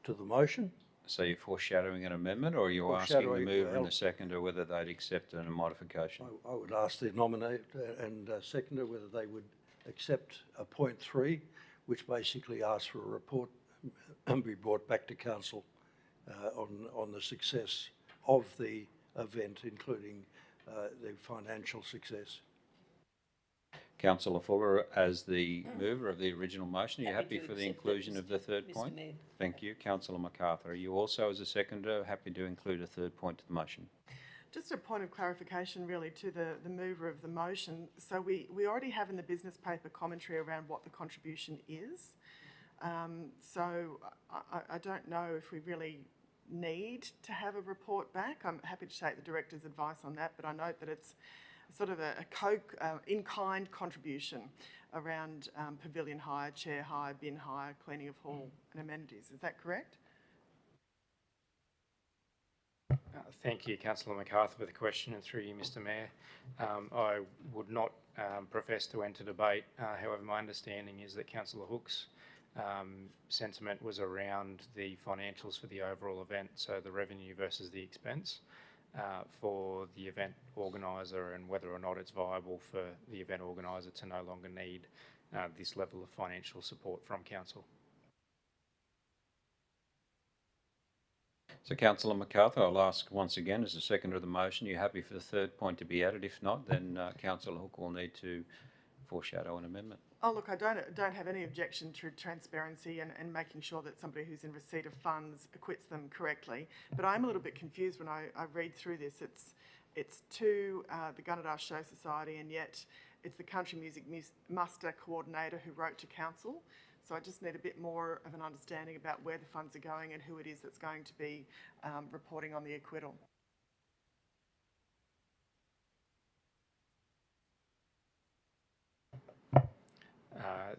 to the motion. So you're foreshadowing an amendment, or are you asking the mover and the seconder whether they'd accept a modification? I would ask the nominate and seconder whether they would accept a point 3, which basically asks for a report and be brought back to council on the success of the event, including the financial success. Councillor Fuller, as the mover of the original motion, are you happy for the inclusion of the third point? Thank you. Councillor MacArthur, are you also, as a seconder, happy to include a third point to the motion? Just a point of clarification really to the mover of the motion. So we already have in the business paper commentary around what the contribution is. So I don't know if we really need to have a report back. I'm happy to take the director's advice on that, but I note that it's sort of a in-kind contribution around pavilion hire, chair hire, bin hire, cleaning of hall and amenities. Is that correct? Thank you, Councillor MacArthur, for the question, and through you, Mr Mayor. I would not profess to enter debate. However, my understanding is that Councillor Hook's sentiment was around the financials for the overall event, so the revenue versus the expense for the event organiser, and whether or not it's viable for the event organiser to no longer need this level of financial support from council. So, Councillor MacArthur, I'll ask once again, as the seconder of the motion, are you happy for the third point to be added? If not, then Councillor Hook will need to foreshadow an amendment. Oh, look, I don't have any objection to transparency and making sure that somebody who's in receipt of funds acquits them correctly. But I'm a little bit confused when I read through this. It's to the Gunnedah Show Society, and yet it's the Country Music Muster Coordinator who wrote to Council. So I just need a bit more of an understanding about where the funds are going and who it is that's going to be reporting on the acquittal.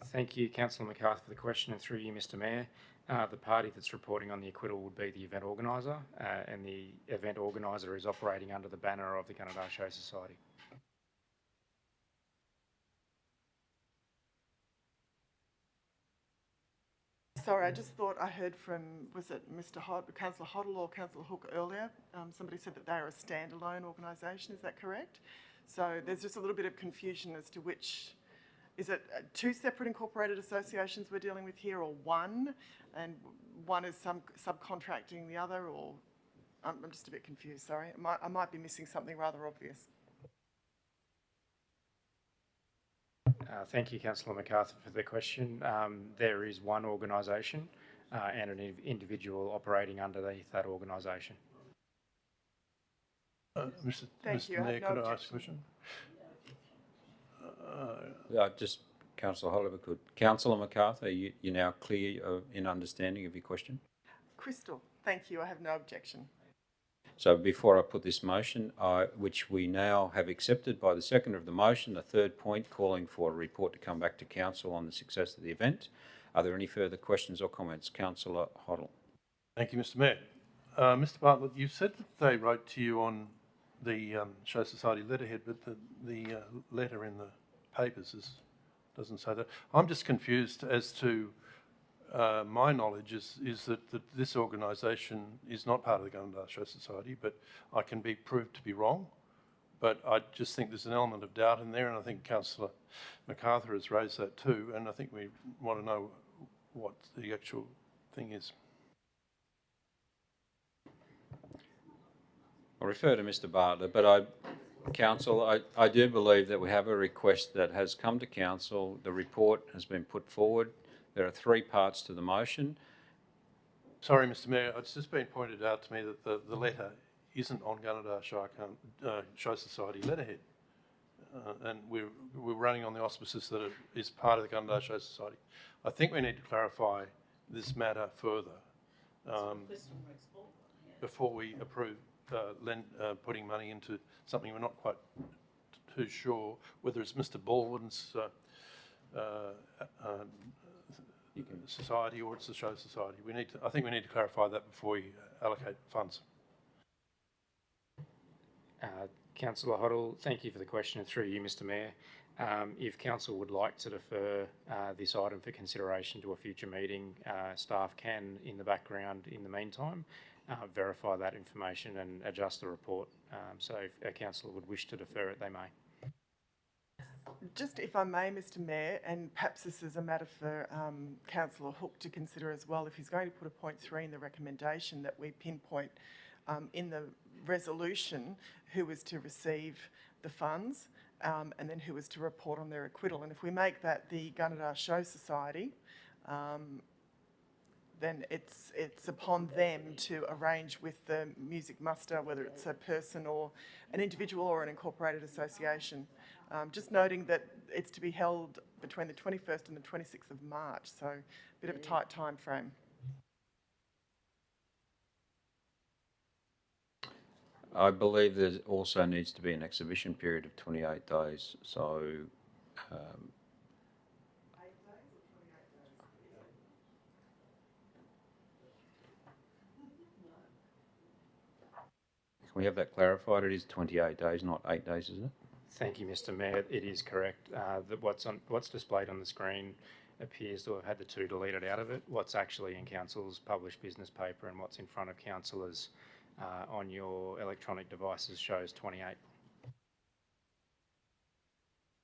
Thank you, Councillor MacArthur, for the question, and through you, Mr Mayor. The party that's reporting on the acquittal would be the event organiser, and the event organiser is operating under the banner of the Gunnedah Show Society. Sorry, I just thought I heard from, was it Councillor Hoddle or Councillor Hook earlier? Somebody said that they are a standalone organisation, is that correct? So there's just a little bit of confusion as to which is it two separate incorporated associations we're dealing with here, or one, and one is subcontracting the other, or I'm just a bit confused, sorry. I might be missing something rather obvious. Thank you, Councillor MacArthur, for the question. There is one organisation and an individual operating underneath that organisation. Mr. Thank you. I Mayor, have no could I ask a objection. question? Just, Councillor Oliver could. Councillor MacArthur, you're now clear in understanding of your question? Crystal, thank you. I have no objection. So before I put this motion, which we now have accepted by the seconder of the motion, the third point calling for a report to come back to council on the success of the event. Are there any further questions or comments? Councillor Hoddle. Thank you, Mr. Mayor. Mr. Bartlett, you said that they wrote to you on the Show Society letterhead, but the letter in the papers doesn't say that. I'm just confused as to my knowledge is that this organisation is not part of the Gunnedah Show Society, but I can be proved to be wrong. But I just think there's an element of doubt in there, and I think Councillor MacArthur has raised that too, and I think we want to know what the actual thing is. I'll refer to Mr. Bartlett, but Council, I do believe that we have a request that has come to Council. The report has been put forward. There are three parts to the motion. Sorry, Mr. Mayor, it's just been pointed out to me that the letter isn't on Gunnedah Show Society letterhead. And we're running on the auspices that it is part of the Gunnedah Show Society. I think we need to clarify this matter further before we approve putting money into something we're not quite too sure whether it's Mr. Baldwin's society or it's the Show Society. I think we need to clarify that before we allocate funds. Councillor Hoddle, thank you for the question, and through you, Mr. Mayor. If council would like to defer this item for consideration to a future meeting, staff can, in the background, in the meantime, verify that information and adjust the report. So if a councillor would wish to defer it, they may. Just if I may, Mr. Mayor, and perhaps this is a matter for Councillor Hook to consider as well, if he's going to put a point 3 in the recommendation, that we pinpoint in the resolution who is to receive the funds and then who is to report on their acquittal. And if we make that the Gunnedah Show Society, then it's upon them to arrange with the music muster, whether it's a person or an individual or an incorporated association. Just noting that it's to be held between the 21st and the 26th of March, so a bit of a tight time frame. I believe there also needs to be an exhibition period of 28 days. So can we have that clarified? It is 28 days, not 8 days, isn't it? Thank you, Mr. Mayor. It is correct. That what's displayed on the screen appears to have had the 2 deleted out of it. What's actually in council's published business paper and what's in front of councillors on your electronic devices shows 28.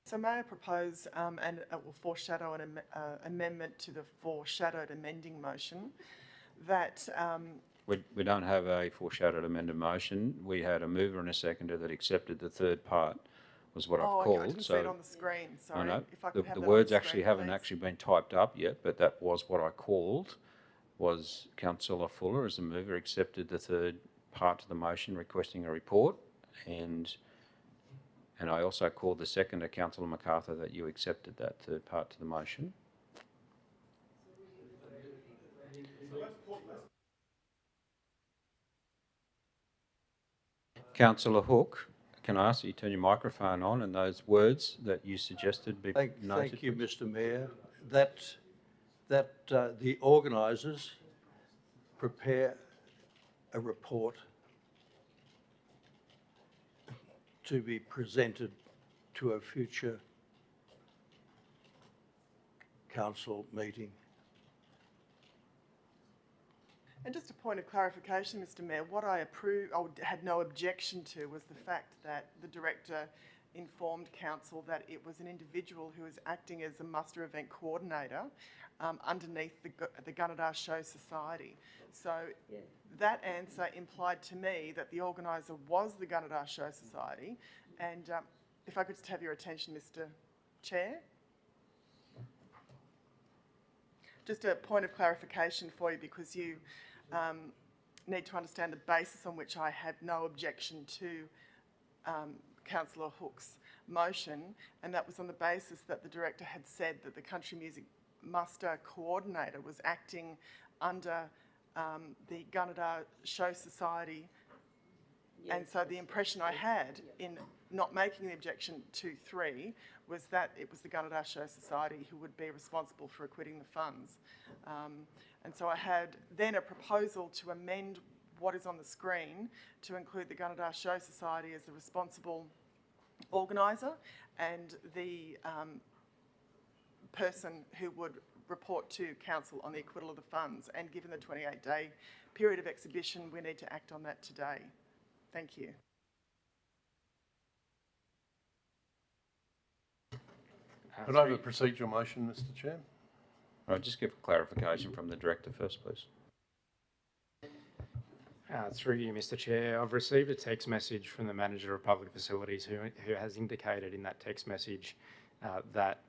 So may I propose and it will foreshadow an amendment to the foreshadowed amending motion that we don't have a foreshadowed amended motion. We had a mover and a seconder that accepted the third part, was what I've called. I didn't see it on the screen. Sorry. I know. If I could have The that words on the actually screen, haven't please. actually been typed up yet, but that was what I called. Was Councillor Fuller, as the mover, accepted the third part to the motion requesting a report, and I also called the seconder, Councillor MacArthur, that you accepted that third part to the motion. Councillor Hook, can I ask that you turn your microphone on and those words that you suggested be noted? Thank you, Mr. Mayor. That the organisers prepare a report to be presented to a future council meeting. And just a point of clarification, Mr. Mayor, what I had no objection to was the fact that the director informed council that it was an individual who was acting as a muster event coordinator underneath the Gunnedah Show Society. So that answer implied to me that the organiser was the Gunnedah Show Society. And if I could just have your attention, Mr. Chair. Just a point of clarification for you, because you need to understand the basis on which I had no objection to Councillor Hook's motion, and that was on the basis that the director had said that the Country Music Muster Coordinator was acting under the Gunnedah Show Society. And so the impression I had in not making the objection to 3 was that it was the Gunnedah Show Society who would be responsible for acquitting the funds. And so I had then a proposal to amend what is on the screen to include the Gunnedah Show Society as the responsible organiser and the person who would report to council on the acquittal of the funds. And given the 28-day period of exhibition, we need to act on that today. Thank you. Could I have a procedural motion, Mr. Chair? Right, just give clarification from the director first, please. Through you, Mr. Chair, I've received a text message from the Manager of Public Facilities who has indicated in that text message that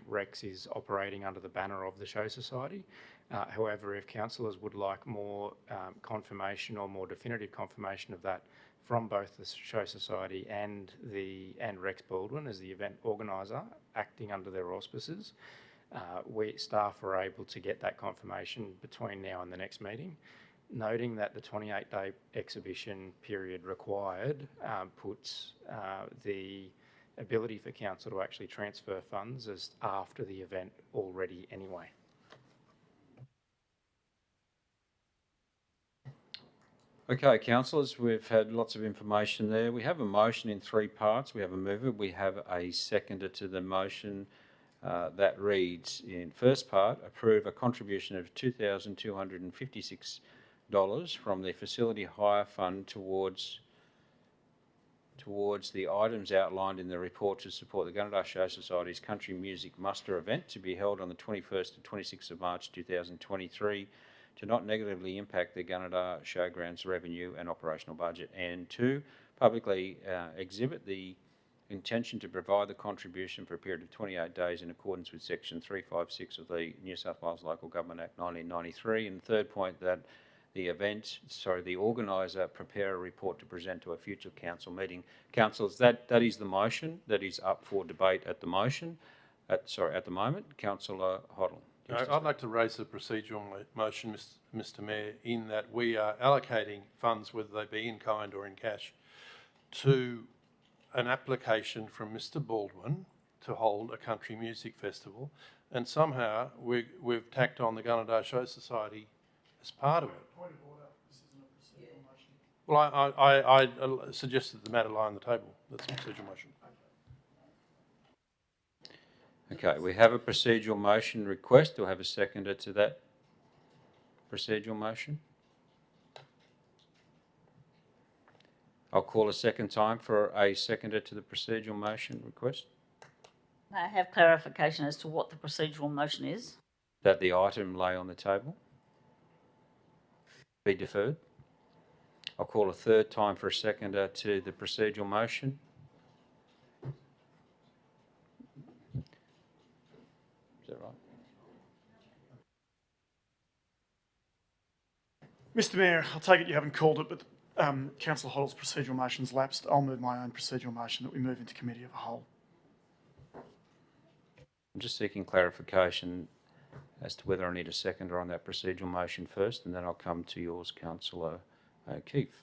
Rex is operating under the banner of the Show Society. However, if councillors would like more confirmation or more definitive confirmation of that from both the Show Society and Rex Baldwin as the event organiser acting under their auspices, staff are able to get that confirmation between now and the next meeting. Noting that the 28-day exhibition period required puts the ability for council to actually transfer funds as after the event already anyway. Okay, councillors, we've had lots of information there. We have a motion in 3 parts. We have a mover, we have a seconder to the motion that reads in first part, approve a contribution of $2,256 from the facility hire fund towards the items outlined in the report to support the Gunnedah Show Society's Country Music Muster event to be held on the 21st to 26th of March 2023 to not negatively impact the Gunnedah Showgrounds revenue and operational budget. And 2, publicly exhibit the intention to provide the contribution for a period of 28 days in accordance with section 356 of the New South Wales Local Government Act 1993. And third point, that the organiser prepare a report to present to a future council meeting. Councillors, that is the motion that is up for debate at the moment. Councillor Hoddle. I'd like to raise a procedural motion, Mr. Mayor, in that we are allocating funds, whether they be in kind or in cash, to an application from Mr. Baldwin to hold a country music festival, and somehow we've tacked on the Gunnedah Show Society as part of it. Point of order, this isn't a procedural motion. Well, I suggested the matter lie on the table. That's a procedural motion. Okay, we have a procedural motion request. Do I have a seconder to that procedural motion? I'll call a second time for a seconder to the procedural motion request. May I have clarification as to what the procedural motion is? That the item lay on the table, be deferred. I'll call a third time for a seconder to the procedural motion. Is that right? Mr. Mayor, I'll take it you haven't called it, but Councillor Hoddle's procedural motion's lapsed. I'll move my own procedural motion that we move into committee of the whole. I'm just seeking clarification as to whether I need a seconder on that procedural motion first, and then I'll come to yours, Councillor O'Keefe.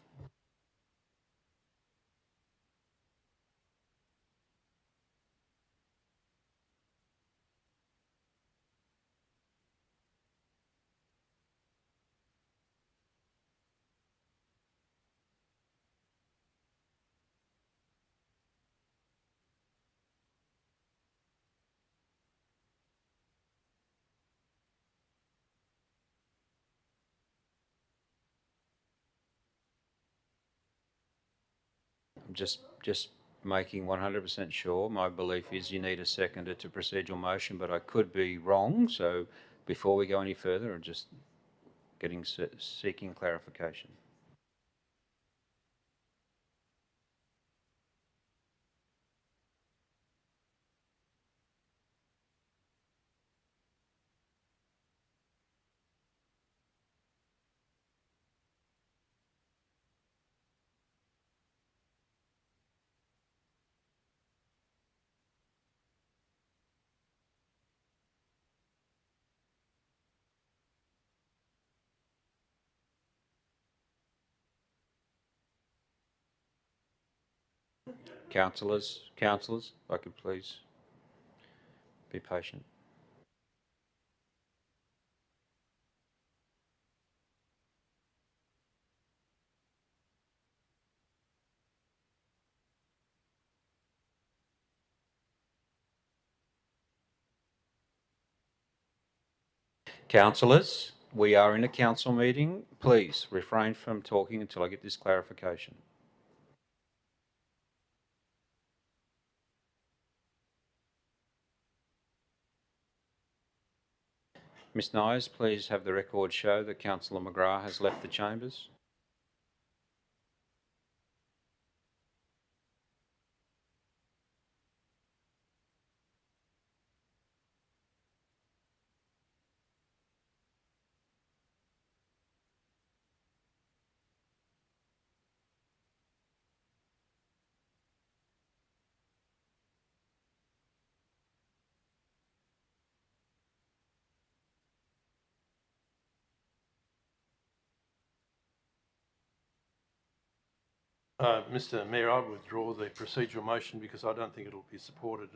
I'm just making 100% sure. My belief is you need a seconder to procedural motion, but I could be wrong. So before we go any further, I'm just seeking clarification. Councillors, if I could please be patient. Councillors, we are in a council meeting. Please refrain from talking until I get this clarification. Ms Nyers, please have the record show that Councillor McGrath has left the chambers. Mr Mayor, I withdraw the procedural motion because I don't think it'll be supported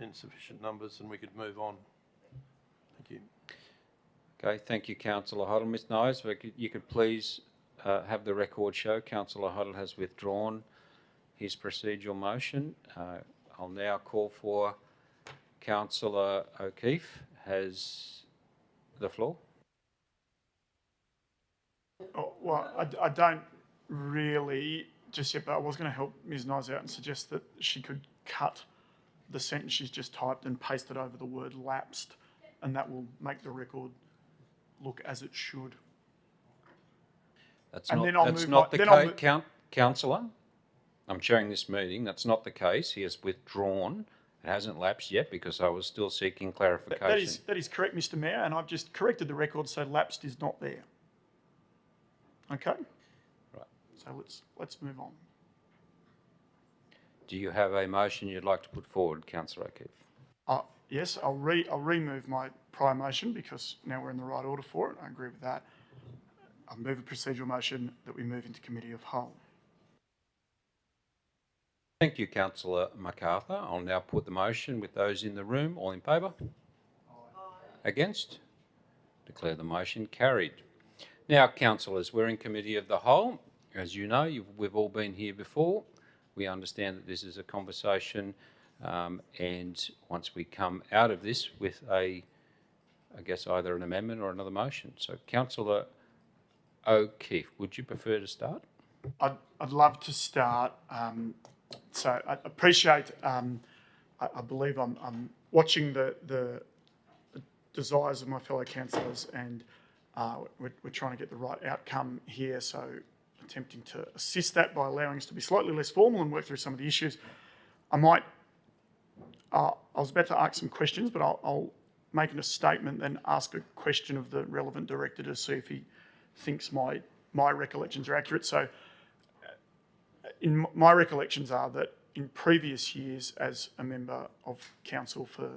in sufficient numbers and we could move on. Thank you. Okay, thank you, Councillor Hoddle. Ms Nyers, you could please have the record show Councillor Hoddle has withdrawn his procedural motion. I'll now call for Councillor O'Keefe has the floor. Oh, well, I don't really just yet, but I was going to help Ms Nyers out and suggest that she could cut the sentence she's just typed and paste it over the word lapsed, and that will make the record look as it should. That's not the case, Councillor. I'm chairing this meeting. That's not the case. He has withdrawn. It hasn't lapsed yet because I was still seeking clarification. That is correct, Mr Mayor, and I've just corrected the record so lapsed is not there. Okay? Right. So let's move on. Do you have a motion you'd like to put forward, Councillor O'Keefe? Yes, I'll remove my prior motion because now we're in the right order for it. I agree with that. I'll move a procedural motion that we move into Committee of Whole. Thank you, Councillor MacArthur. I'll now put the motion with those in the room. All in favour? Aye. Against? Declare the motion carried. Now, councillors, we're in Committee of the Whole. As you know, we've all been here before. We understand that this is a conversation, and once we come out of this with I guess either an amendment or another motion. So, Councillor O'Keefe, would you prefer to start? I'd love to start. So I appreciate. I believe I'm watching the desires of my fellow councillors, and we're trying to get the right outcome here. So attempting to assist that by allowing us to be slightly less formal and work through some of the issues. I was about to ask some questions, but I'll make a statement, then ask a question of the relevant director to see if he thinks my recollections are accurate. So my recollections are that in previous years as a member of council for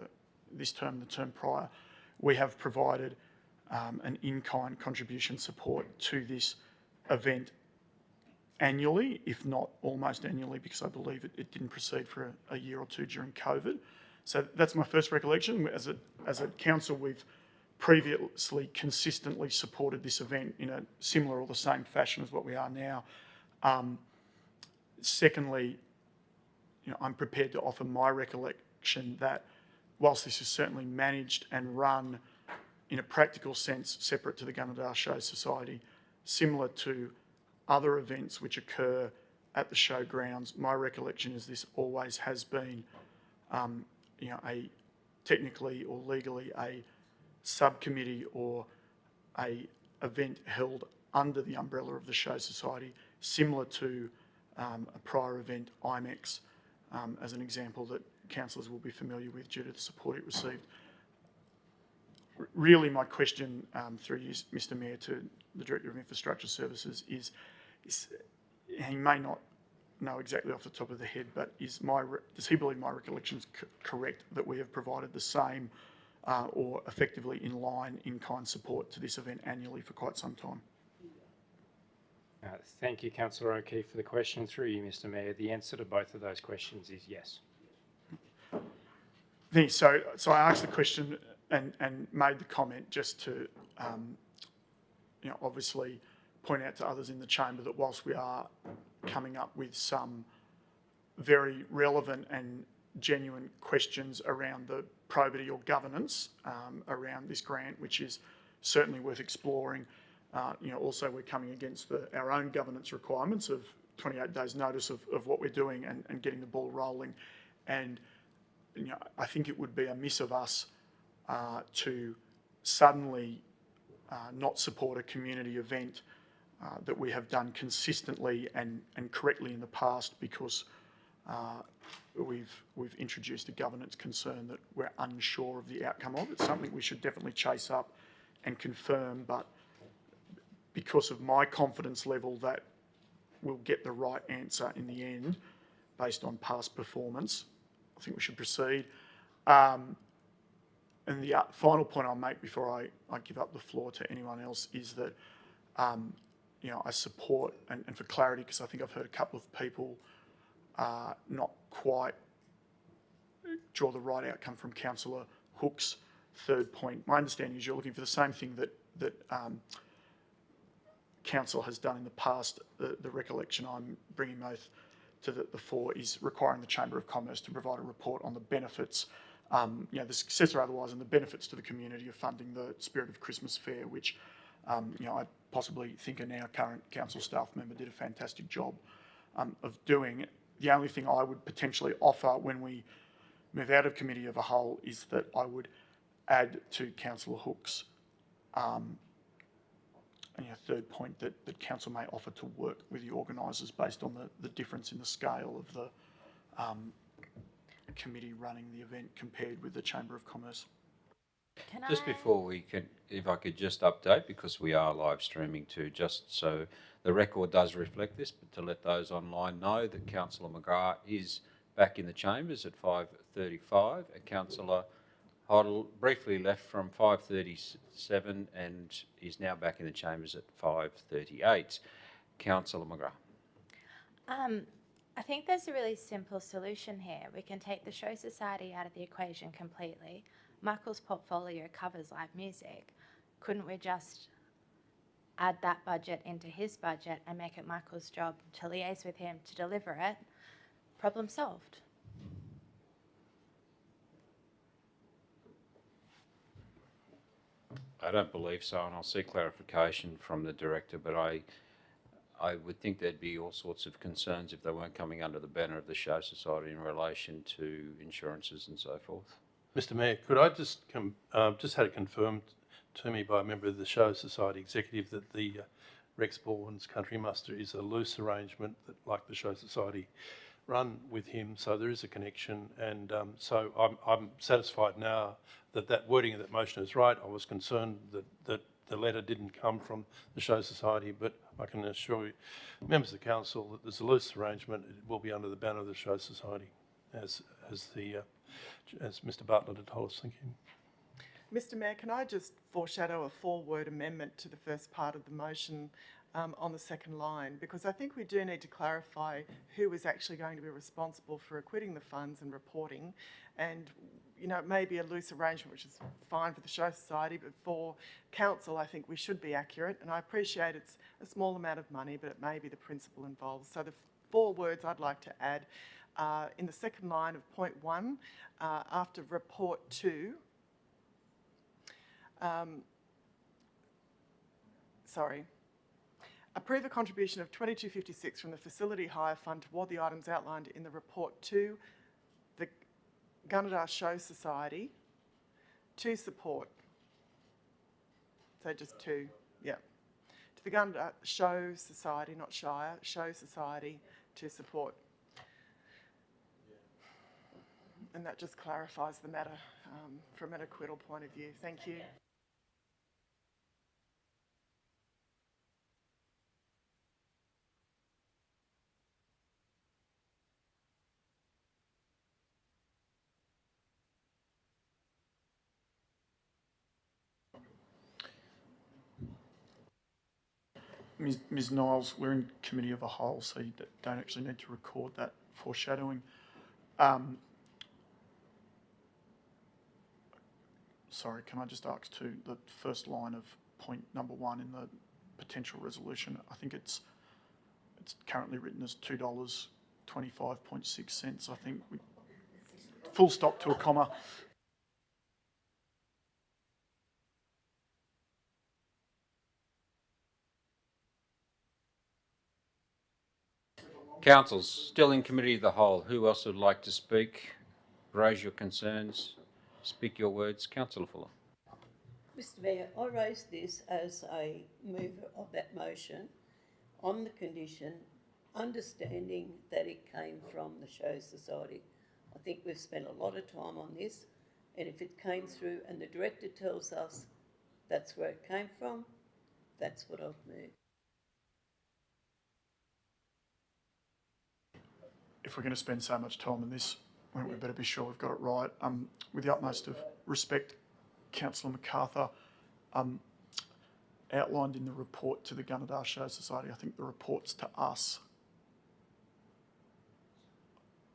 this term, the term prior, we have provided an in-kind contribution support to this event annually, if not almost annually, because I believe it didn't proceed for a year or two during COVID. So that's my first recollection. As a council, we've previously consistently supported this event in a similar or the same fashion as what we are now. Secondly, I'm prepared to offer my recollection that whilst this is certainly managed and run in a practical sense separate to the Gunnedah Show Society, similar to other events which occur at the showgrounds. My recollection is this always has been, you know, technically or legally a subcommittee or a event held under the umbrella of the Show Society, similar to a prior event, IMEX, as an example that councillors will be familiar with due to the support it received. Really, my question through you, Mr Mayor, to the Director of Infrastructure Services is he may not know exactly off the top of the head, but does he believe my recollection is correct that we have provided the same or effectively in line in-kind support to this event annually for quite some time? Thank you, Councillor O'Keefe, for the question. Through you, Mr Mayor, the answer to both of those questions is yes. So I asked the question and made the comment just to, you know, obviously point out to others in the chamber that whilst we are coming up with some very relevant and genuine questions around the probity or governance around this grant, which is certainly worth exploring. You know, also we're coming against our own governance requirements of 28 days notice of what we're doing and getting the ball rolling. And, you know, I think it would be amiss of us to suddenly not support a community event that we have done consistently and correctly in the past because we've introduced a governance concern that we're unsure of the outcome of. It's something we should definitely chase up and confirm, but because of my confidence level that we'll get the right answer in the end based on past performance, I think we should proceed. And the final point I'll make before I give up the floor to anyone else is that, you know, I support, and for clarity, because I think I've heard a couple of people not quite draw the right outcome from Councillor Hook's third point. My understanding is you're looking for the same thing that Council has done in the past. The recollection I'm bringing both to the fore is requiring the Chamber of Commerce to provide a report on the benefits, you know, the success or otherwise, and the benefits to the community of funding the Spirit of Christmas Fair, which, you know, I possibly think a now current council staff member did a fantastic job of doing. The only thing I would potentially offer when we move out of committee of a whole is that I would add to Councillor Hook's third point that council may offer to work with the organisers based on the difference in the scale of the committee running the event compared with the Chamber of Commerce. Just before we can, if I could just update, because we are live streaming too, just so the record does reflect this, but to let those online know that Councillor McGrath is back in the chambers at 5:35, and Councillor Hoddle briefly left from 5:37 and is now back in the chambers at 5:38. Councillor McGrath. I think there's a really simple solution here. We can take the Show Society out of the equation completely. Michael's portfolio covers live music. Couldn't we just add that budget into his budget and make it Michael's job to liaise with him to deliver it? Problem solved. I don't believe so, and I'll seek clarification from the Director, but I would think there'd be all sorts of concerns if they weren't coming under the banner of the Show Society in relation to insurances and so forth. Mr Mayor, could I just just had it confirmed to me by a member of the Show Society Executive that the Rex Baldwin's Country Muster is a loose arrangement that, like the Show Society, run with him, so there is a connection, and so I'm satisfied now that that wording of that motion is right. I was concerned that the letter didn't come from the Show Society, but I can assure you, members of the council, that there's a loose arrangement. It will be under the banner of the Show Society, as Mr Bartlett had told us. Thank you. Mr Mayor, can I just foreshadow a 4-word amendment to the first part of the motion on the second line? Because I think we do need to clarify who is actually going to be responsible for acquitting the funds and reporting. And, you know, it may be a loose arrangement, which is fine for the Show Society, but for council, I think we should be accurate. And I appreciate it's a small amount of money, but it may be the principle involved. So the 4 words I'd like to add in the second line of point 1, after report 2, approve a contribution of $22.56 from the Facility Hire Fund toward the items outlined in the report to the Gunnedah Show Society to support. So just two, yeah. To the Gunnedah Show Society, not Shire, Show Society to support. And that just clarifies the matter from an acquittal point of view. Thank you. Ms Niles, we're in committee of a whole, so you don't actually need to record that foreshadowing. Sorry, can I just ask to the first line of point number 1 in the potential resolution? I think it's currently written as $2.25.6. I think we full stop to a comma. Councillors, still in committee of the whole. Who else would like to speak? Raise your concerns. Speak your words. Councillor Fuller. Mr Mayor, I raised this as a mover of that motion on the condition, understanding that it came from the Show Society. I think we've spent a lot of time on this, and if it came through and the director tells us that's where it came from, that's what I've moved. If we're going to spend so much time on this, I think we better be sure we've got it right. With the utmost of respect, Councillor MacArthur, outlined in the report to the Gunnedah Show Society, I think the report's to us.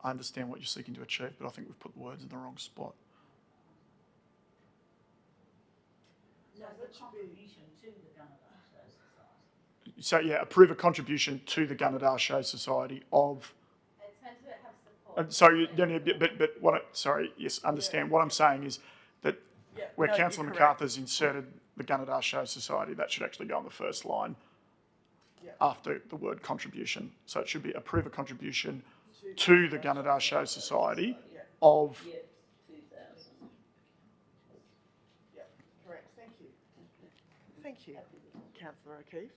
I understand what you're seeking to achieve, but I think we've put the words in the wrong spot. So the contribution to the Gunnedah Show Society. So yeah, approve a contribution to the Gunnedah Show Society of. It's meant to have support. Sorry, but what? Sorry, yes, understand. What I'm saying is that where no, Councillor you're MacArthur's inserted the Gunnedah Show Society, that should actually go on the first line after the word contribution. So it should be approve a contribution to the Gunnedah Show Society of. Yep, 2,000. Yeah, correct. Thank you. Thank you, Councillor O'Keefe.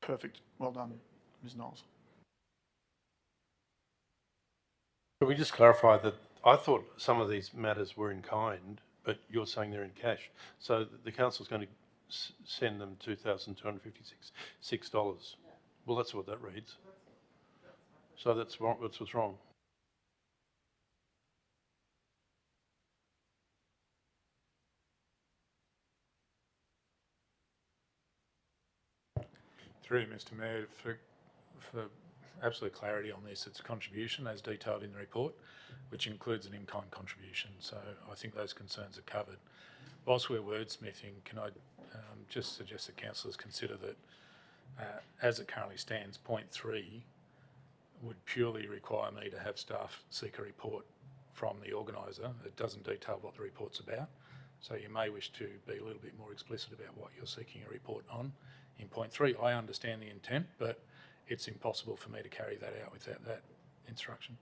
Perfect. Well done, Ms Niles. Can we just clarify that I thought some of these matters were in kind, but you're saying they're in cash. So the council's going to send them $2,256. Well, that's what that reads. So that's what's wrong. Through Mr Mayor, for absolute clarity on this, it's a contribution as detailed in the report, which includes an in-kind contribution. So I think those concerns are covered. Whilst we're wordsmithing, can I just suggest that councillors consider that as it currently stands, point 3 would purely require me to have staff seek a report from the organiser. It doesn't detail what the report's about. So you may wish to be a little bit more explicit about what you're seeking a report on. In point 3, I understand the intent, but it's impossible for me to carry that out without that instruction.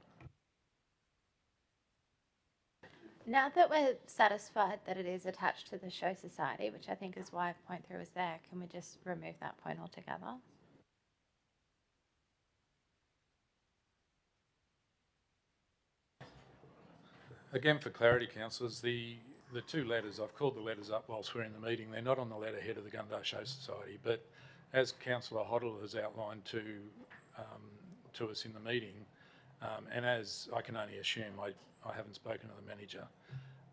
Now that we're satisfied that it is attached to the Show Society, which I think is why point 3 was there, can we just remove that point altogether? Again, for clarity, councillors, the two letters, I've called the letters up whilst we're in the meeting. They're not on the letterhead of the Gunnedah Show Society, but as Councillor Hoddle has outlined to us in the meeting, and as I can only assume, I haven't spoken to the manager,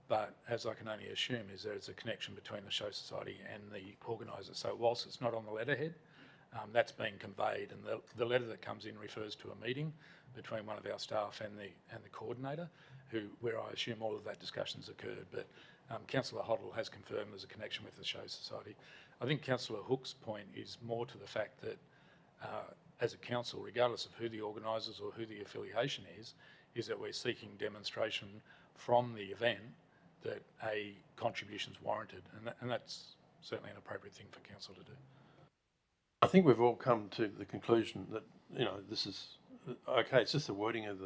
but as I can only assume is there's a connection between the Show Society and the organiser. So whilst it's not on the letterhead, that's being conveyed, and the letter that comes in refers to a meeting between one of our staff and the coordinator, where I assume all of that discussion's occurred. But Councillor Hoddle has confirmed there's a connection with the Show Society. I think Councillor Hook's point is more to the fact that as a council, regardless of who the organisers or who the affiliation is that we're seeking demonstration from the event that a contribution's warranted, and that's certainly an appropriate thing for council to do. I think we've all come to the conclusion that, this is, okay, it's just the wording of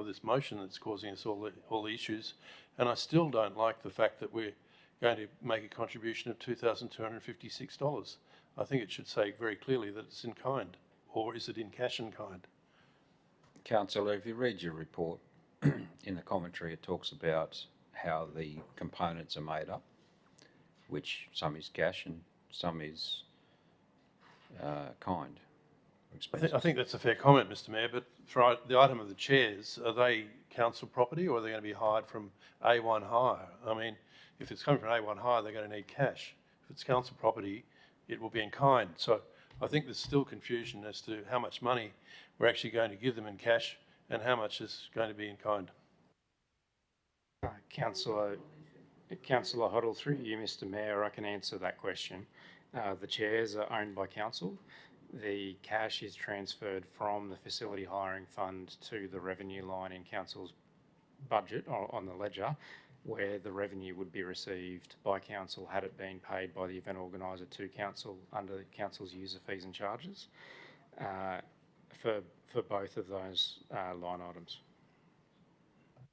this motion that's causing us all the issues. And I still don't like the fact that we're going to make a contribution of $2,256. I think it should say very clearly that it's in kind, or is it in cash and kind? Councillor, if you read your report, in the commentary it talks about how the components are made up, which some is cash and some is kind. I think that's a fair comment, Mr Mayor, but for the item of the chairs, are they council property or are they going to be hired from A1 Hire? I mean, if it's coming from A1 Hire, they're going to need cash. If it's council property, it will be in kind. So I think there's still confusion as to how much money we're actually going to give them in cash and how much is going to be in kind. Councillor Hoddle, through you, Mr Mayor, I can answer that question. The chairs are owned by council. The cash is transferred from the facility hiring fund to the revenue line in council's budget or on the ledger, where the revenue would be received by council had it been paid by the event organiser to council under council's user fees and charges for both of those line items.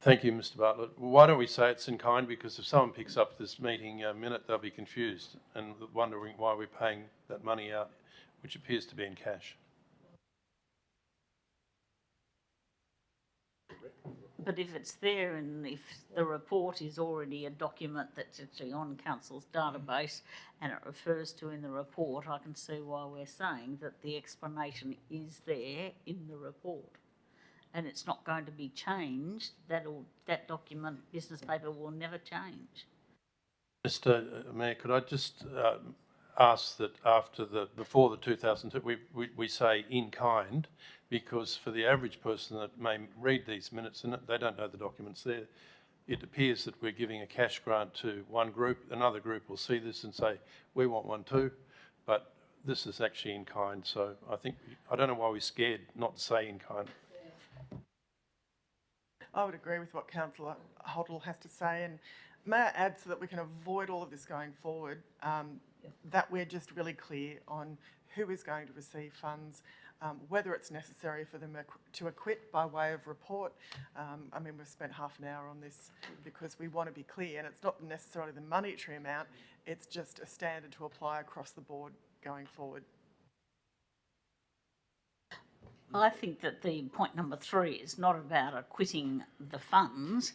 Thank you, Mr Bartlett. Why don't we say it's in kind? Because if someone picks up this meeting minute, they'll be confused and wondering why we're paying that money out, which appears to be in cash. But if it's there and if the report is already a document that's actually on council's database and it refers to in the report, I can see why we're saying that the explanation is there in the report. And it's not going to be changed. That document, business paper, will never change. Mr Mayor, could I just ask that before the 2002, we say in kind, because for the average person that may read these minutes and they don't know the documents there, it appears that we're giving a cash grant to one group. Another group will see this and say, we want one too, but this is actually in kind. So I don't know why we're scared not to say in kind. I would agree with what Councillor Hoddle has to say, and may I add, so that we can avoid all of this going forward, that we're just really clear on who is going to receive funds, whether it's necessary for them to acquit by way of report. I mean, we've spent half an hour on this because we want to be clear, and it's not necessarily the monetary amount, it's just a standard to apply across the board going forward. I think that the point number 3 is not about acquitting the funds.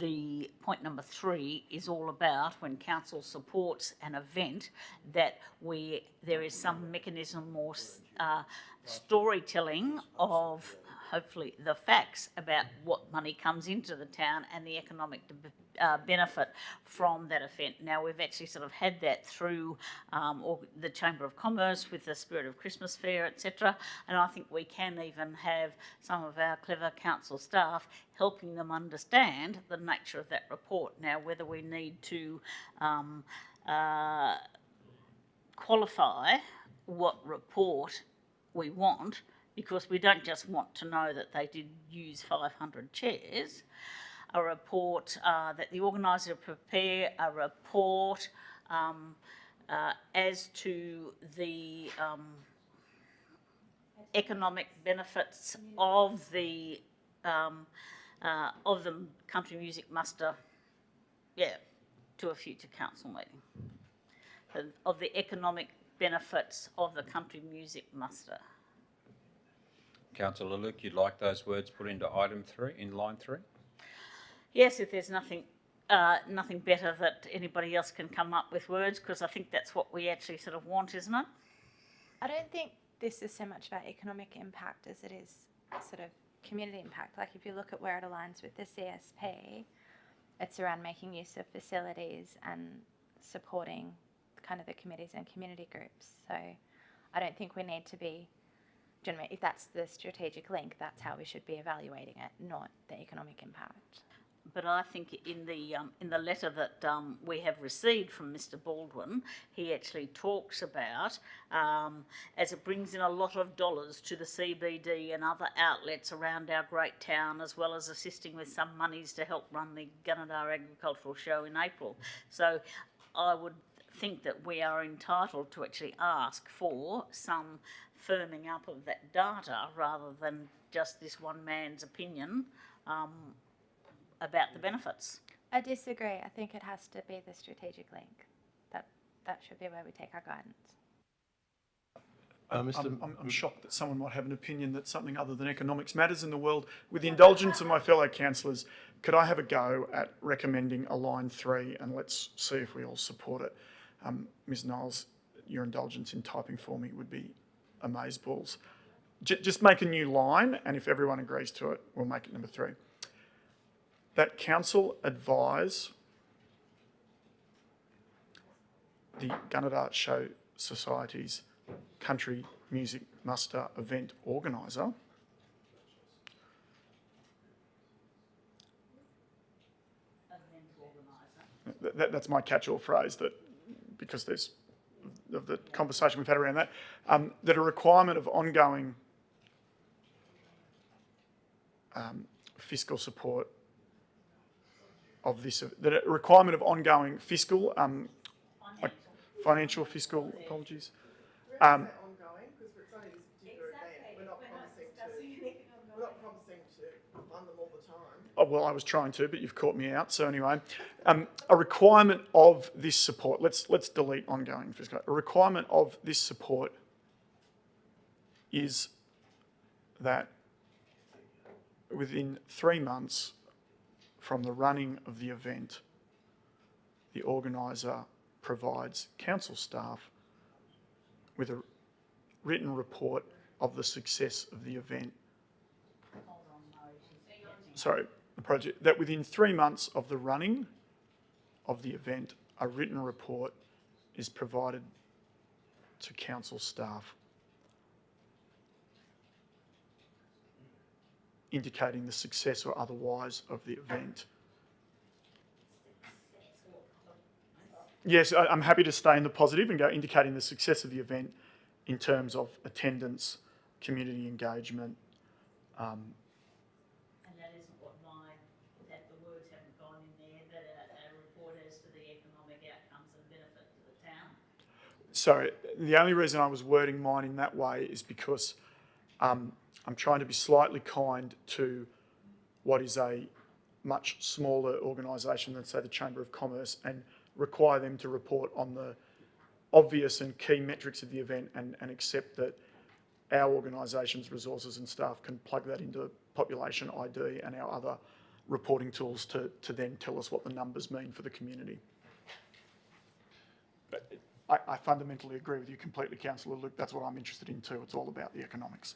The point number 3 is all about when council supports an event that there is some mechanism or storytelling of hopefully the facts about what money comes into the town and the economic benefit from that event. Now, we've actually sort of had that through the Chamber of Commerce with the Spirit of Christmas Fair, etc. And I think we can even have some of our clever council staff helping them understand the nature of that report. Now, whether we need to qualify what report we want, because we don't just want to know that they did use 500 chairs, a report that the organiser prepare a report as to the economic benefits of the country music muster, to a future council meeting, of the economic benefits of the country music muster. Councillor Luke, you'd like those words put into item 3, in line 3? Yes, if there's nothing better that anybody else can come up with words, because I think that's what we actually sort of want, isn't it? I don't think this is so much about economic impact as it is sort of community impact. Like if you look at where it aligns with the CSP, it's around making use of facilities and supporting kind of the committees and community groups. So I don't think we need to be, if that's the strategic link, that's how we should be evaluating it, not the economic impact. but I think in the letter that we have received from Mr. Baldwin, he actually talks about as it brings in a lot of dollars to the CBD and other outlets around our great town, as well as assisting with some monies to help run the Gunnedah Agricultural Show in April. So I would think that we are entitled to actually ask for some firming up of that data rather than just this one man's opinion about the benefits. I disagree. I think it has to be the strategic link. That should be where we take our guidance. I'm shocked that someone might have an opinion that something other than economics matters in the world. With the indulgence of my fellow councillors, could I have a go at recommending a line 3 and let's see if we all support it? Ms Niles, your indulgence in typing for me would be amazeballs. Just make a new line, and if everyone agrees to it, we'll make it number 3. That council advise the Gunnedah Show Society's country music muster event organiser that's my catch-all phrase, that because there's of the conversation we've had around that, that a requirement of ongoing fiscal support of this, that a requirement of ongoing fiscal, financial fiscal, apologies. Ongoing, because it's only this particular event. We're not promising to fund them all the time. Oh, well, I was trying to, but you've caught me out. So anyway, a requirement of this support. Let's delete ongoing fiscal. A requirement of this support is that within 3 months from the running of the event, the organiser provides council staff with a written report of the success of the event. Sorry, the project, that within 3 months of the running of the event, a written report is provided to council staff indicating the success or otherwise of the event. Yes, I'm happy to stay in the positive and go indicating the success of the event in terms of attendance, community engagement. And that isn't what that the words haven't gone in there, that a report as to the economic outcomes and benefit to the town. Sorry, the only reason I was wording mine in that way is because I'm trying to be slightly kind to what is a much smaller organisation than, say, the Chamber of Commerce, and require them to report on the obvious and key metrics of the event, and accept that our organisation's resources and staff can plug that into population ID and our other reporting tools to then tell us what the numbers mean for the community. But I fundamentally agree with you completely, Councillor Luke. That's what I'm interested in too. It's all about the economics.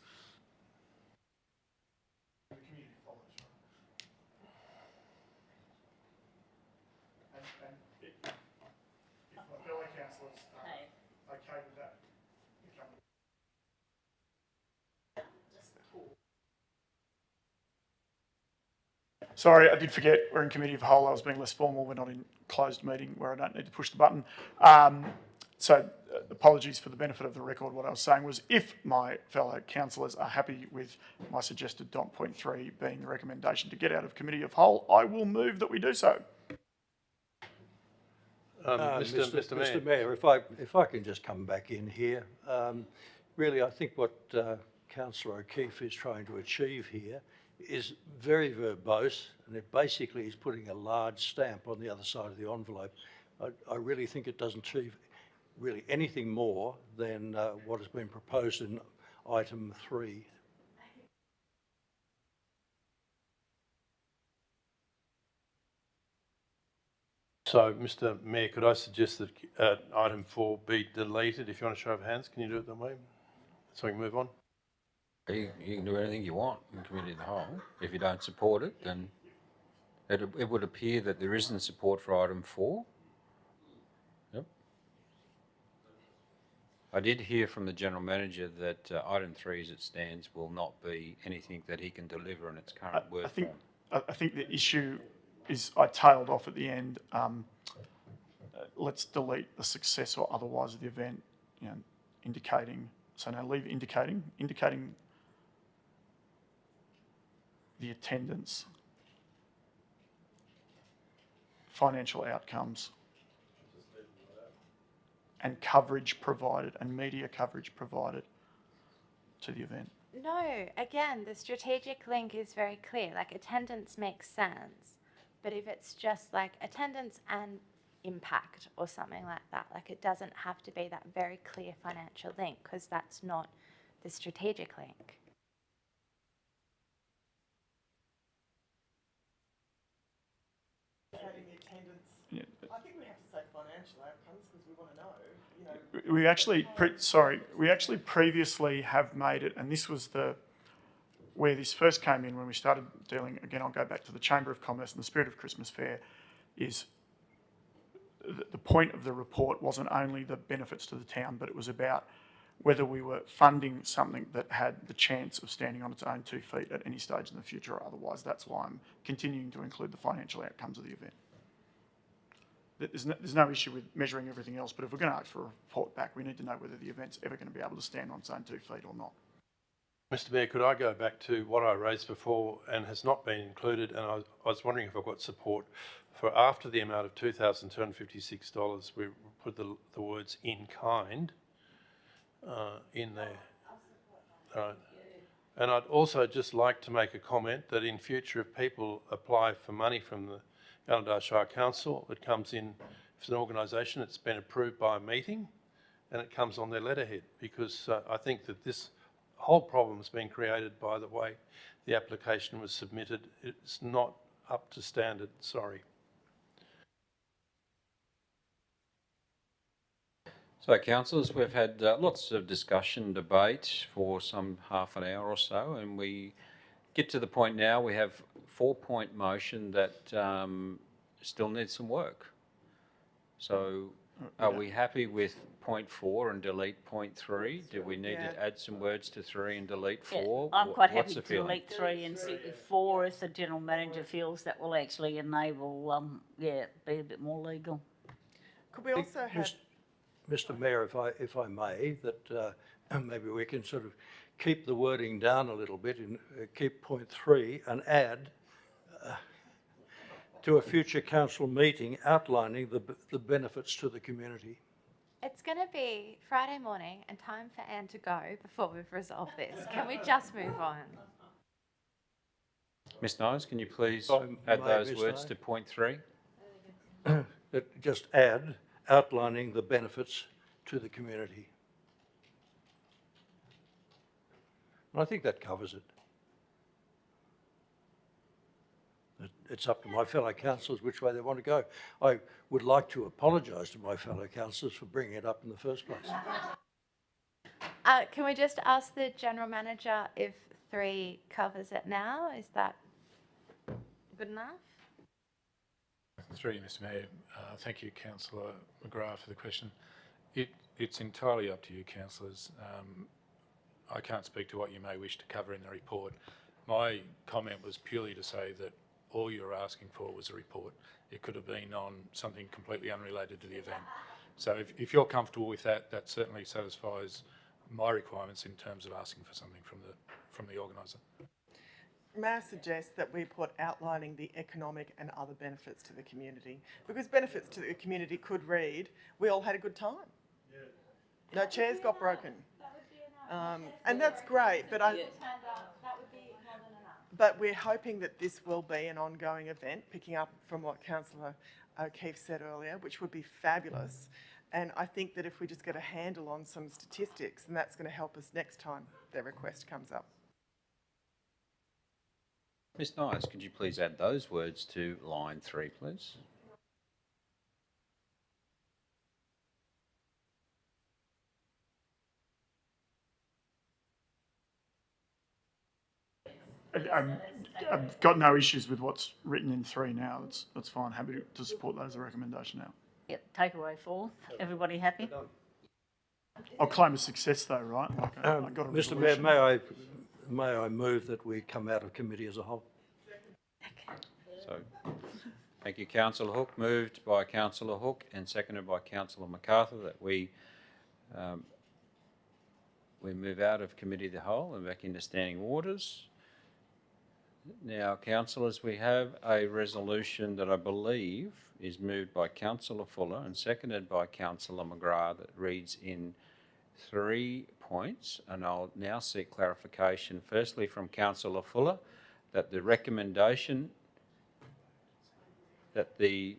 Sorry, I did forget, we're in committee of the whole. I was being less formal. We're not in closed meeting where I don't need to push the button. So apologies for the benefit of the record. What I was saying was, if my fellow councillors are happy with my suggested dot point 3 being the recommendation to get out of committee of whole, I will move that we do so. Mr. Mayor, if I can just come back in here, really, I think what Councillor O'Keefe is trying to achieve here is very verbose, and it basically is putting a large stamp on the other side of the envelope. I really think it doesn't achieve really anything more than what has been proposed in item 3. So, Mr. Mayor, could I suggest that item 4 be deleted? If you want to show of hands, can you do it that way? So we can move on. You can do anything you want in committee of the whole. If you don't support it, then it would appear that there isn't support for item 4. Yep. I did hear from the General Manager that item 3 as it stands will not be anything that he can deliver in its current word form. I think the issue is I tailed off at the end. Let's delete the success or otherwise of the event, indicating. So now leave indicating the attendance, financial outcomes, and coverage provided, and media coverage provided to the event. No, again, the strategic link is very clear. Like, attendance makes sense, but if it's just like attendance and impact or something like that, like, it doesn't have to be that very clear financial link, because that's not the strategic link. Having the attendance. Yeah. I think we have to say financial outcomes because we want to know. We actually previously have made it, and this was where this first came in when we started dealing. Again, I'll go back to the Chamber of Commerce and the spirit of Christmas Fair. Is the point of the report wasn't only the benefits to the town, but it was about whether we were funding something that had the chance of standing on its own 2 feet at any stage in the future or otherwise. That's why I'm continuing to include the financial outcomes of the event. There's no issue with measuring everything else, but if we're going to ask for a report back, we need to know whether the event's ever going to be able to stand on its own 2 feet or not. Mr Mayor, could I go back to what I raised before and has not been included, and I was wondering if I've got support for after the amount of $2,256, we put the words "in kind" in there. Right. And I'd also just like to make a comment that in future, if people apply for money from the Gunnedah Shire Council, it comes in, if it's an organisation, it's been approved by a meeting and it comes on their letterhead, because I think that this whole problem has been created by the way the application was submitted. It's not up to standard, sorry. So, councillors, we've had lots of discussion, debate for some half an hour or so, and we get to the point now we have 4-point motion that still needs some work. So, are we happy with point 4 and delete point 3? Do we need to add some words to 3 and delete 4? I'm quite happy What's the to feeling? delete 3 and 4 if the general manager feels that will actually enable, be a bit more legal. Could we also have... Mr Mayor, if I may, that maybe we can sort of keep the wording down a little bit and keep point 3 and add to a future council meeting outlining the benefits to the community. It's going to be Friday morning and time for Anne to go before we've resolved this. Can we just move on? Ms Knowles, can you please If I add may, those Ms. words Knight. to point 3? Just add outlining the benefits to the community. And I think that covers it. It's up to my fellow councillors which way they want to go. I would like to apologise to my fellow councillors for bringing it up in the first place. Can we just ask the general manager if 3 covers it now? Is that good enough? Through you, Mr Mayor. Thank you, Councillor McGrath, for the question. It's entirely up to you, councillors. I can't speak to what you may wish to cover in the report. My comment was purely to say that all you were asking for was a report. It could have been on something completely unrelated to the event. So if you're comfortable with that, that certainly satisfies my requirements in terms of asking for something from the organiser. May I suggest that we put outlining the economic and other benefits to the community? Because benefits to the community could read, we all had a good time. Yeah. No chairs got broken. And that's great, but but we're hoping that this will be an ongoing event, picking up from what Councillor O'Keefe said earlier, which would be fabulous. And I think that if we just get a handle on some statistics, then that's going to help us next time their request comes up. Ms Nice, could you please add those words to line 3, please? I've got no issues with what's written in 3 now. That's fine. Happy to support that as a recommendation now. Yep, takeaway 4. Everybody happy? I'll claim a success though, right? I got a Mr resolution. Mayor, may I move that we come out of committee as a whole? So Thank you, Councillor Hook. Moved by Councillor Hook and seconded by Councillor MacArthur that we move out of committee of the whole and back into standing orders. Now, councillors, we have a resolution that I believe is moved by Councillor Fuller and seconded by Councillor McGrath that reads in 3 points, and I'll now seek clarification firstly from Councillor Fuller that the recommendation that the...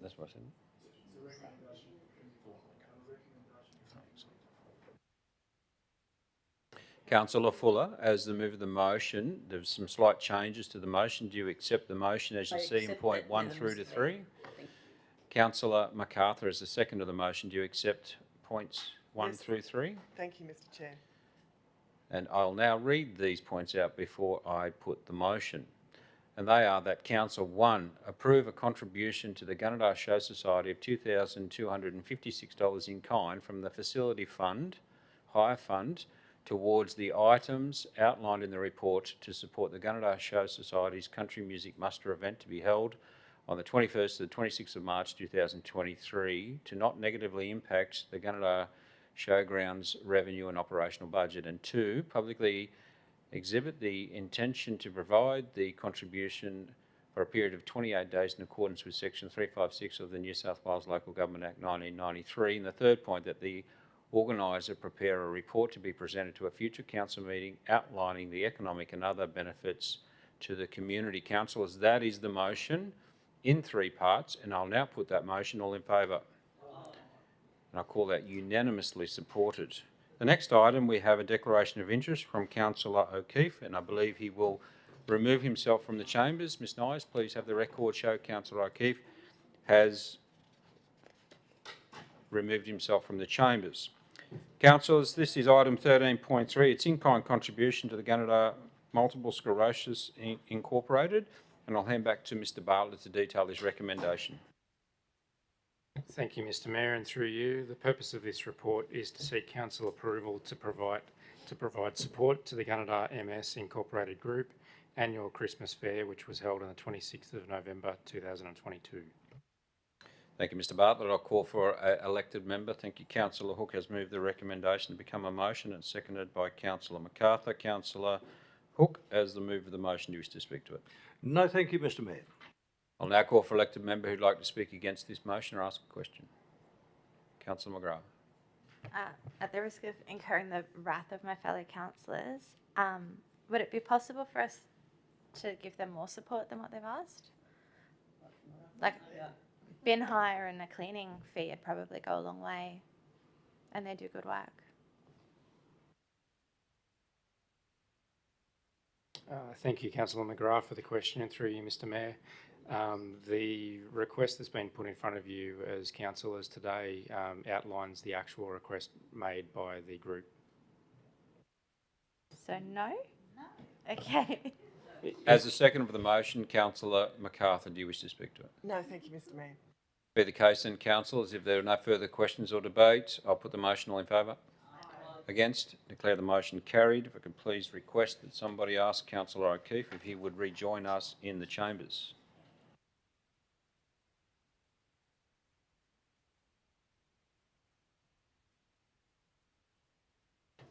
That's what I said. Councillor Fuller, as the mover of the motion, there's some slight changes to the motion. Do you accept the motion as you see in point 1 through to 3? Councillor MacArthur, as the second of the motion, do you accept points 1 through 3? Thank you, Mr. Chair. And I'll now read these points out before I put the motion. And they are that Council 1, approve a contribution to the Gunnedah Show Society of $2,256 in kind from the Facility Fund, Hire Fund, towards the items outlined in the report to support the Gunnedah Show Society's Country Music Muster event to be held on the 21st to the 26th of March 2023 to not negatively impact the Gunnedah Showgrounds revenue and operational budget. And 2, publicly exhibit the intention to provide the contribution for a period of 28 days in accordance with Section 356 of the New South Wales Local Government Act 1993. And the third point, that the organiser prepare a report to be presented to a future council meeting outlining the economic and other benefits to the community. Councillors, that is the motion in 3 parts, and I'll now put that motion. All in favour? And I call that unanimously supported. The next item, we have a declaration of interest from Councillor O'Keefe, and I believe he will remove himself from the chambers. Ms Nyes, please have the record show Councillor O'Keefe has removed himself from the chambers. Councillors, this is item 13.3. It's in-kind contribution to the Gunnedah Multiple Sclerosis Incorporated, and I'll hand back to Mr Bartlett to detail his recommendation. Thank you, Mr Mayor, and through you, the purpose of this report is to seek council approval to provide support to the Gunnedah MS Incorporated Group annual Christmas fair, which was held on the 26th of November 2022. Thank you, Mr Bartlett. I'll call for an elected member. Thank you. Councillor Hook has moved the recommendation to become a motion and seconded by Councillor MacArthur. Councillor Hook, as the mover of the motion, do you wish to speak to it? No, thank you, Mr Mayor. I'll now call for elected member who'd like to speak against this motion or ask a question. Councillor McGrath. At the risk of incurring the wrath of my fellow councillors, would it be possible for us to give them more support than what they've asked? Like bin hire and a cleaning fee would probably go a long way, and they do good work. Thank you, Councillor McGrath, for the question, and through you, Mr Mayor. The request that's been put in front of you as councillors today outlines the actual request made by the group. So no? No. Okay. As the second of the motion, Councillor MacArthur, do you wish to speak to it? No, thank you, Mr Mayor. Be the case then, councillors, if there are no further questions or debate, I'll put the motion. All in favour? Against? Declare the motion carried. If I could please request that somebody ask Councillor O'Keefe if he would rejoin us in the chambers.